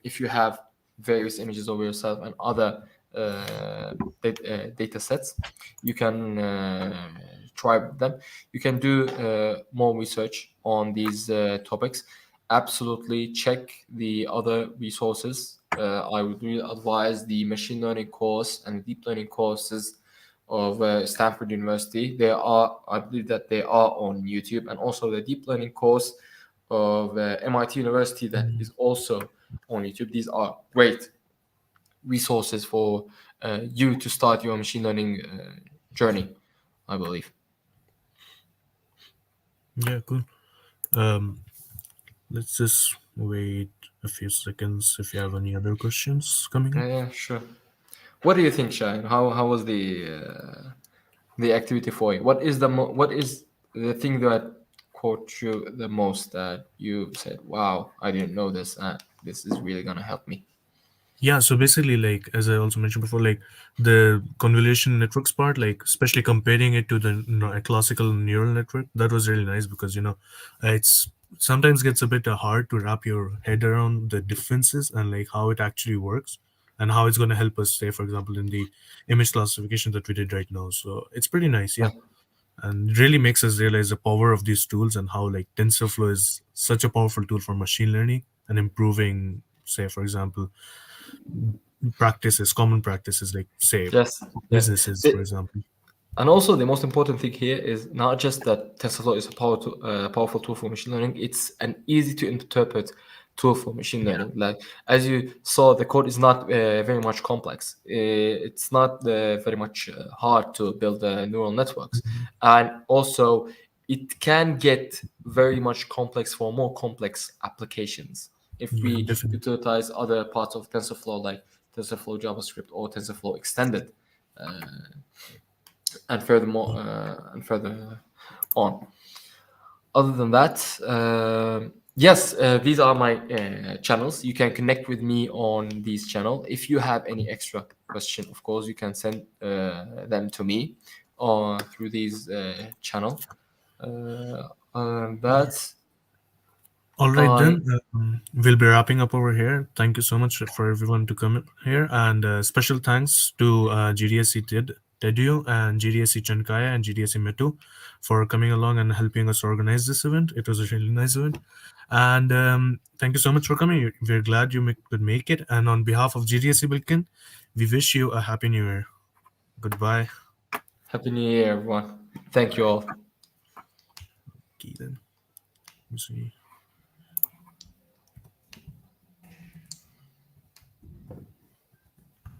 if you have various images of yourself and other data sets, you can try them. You can do more research on these topics. Absolutely check the other resources. I would really advise the machine learning course and deep learning courses of Stanford University. I believe that they are on YouTube, and also the deep learning course of MIT University that is also on YouTube. These are great resources for you to start your machine learning journey, I believe. Yeah, cool. Let's just wait a few seconds if you have any other questions coming up. Yeah, sure. What do you think, Shine? How was the activity for you? What is the thing that caught you the most that you said, "Wow, I didn't know this. This is really gonna help me." Yeah, so basically, like as I also mentioned before, like the convolution networks part, like especially comparing it to the a classical neural network, that was really nice because it's sometimes gets a bit hard to wrap your head around the differences and like how it actually works and how it's going to help us, say for example, in the image classification that we did right now. So it's pretty nice, yeah, and it really makes us realize the power of these tools and how like TensorFlow is such a powerful tool for machine learning and improving, say for example, common practices, like say Yes, yes. businesses, for example. And also, the most important thing here is not just that TensorFlow is a powerful tool for machine learning. It's an easy to interpret tool for machine learning. Like as you saw, the code is not very much complex. It's not very much hard to build neural networks, and also it can get very much complex for more complex applications. If Yeah, we definitely. utilize other parts of TensorFlow, like TensorFlow JavaScript or TensorFlow Extended. And furthermore and further on. Other than that, yes, these are my channels. You can connect with me on these channels. If you have any extra question, of course, you can send them to me or through these channel. That's All right, I then we'll be wrapping up over here. Thank you so much for everyone to come here, and special thanks to GDSC TEDU and GDSC Cankaya and GDSC METU for coming along and helping us organize this event. It was a really nice event, and thank you so much for coming. We're glad you could make it, and on behalf of GDSC Bilkent, we wish you a happy new year. Goodbye. Happy New Year, everyone. Thank you all. Okay, then. Let me see.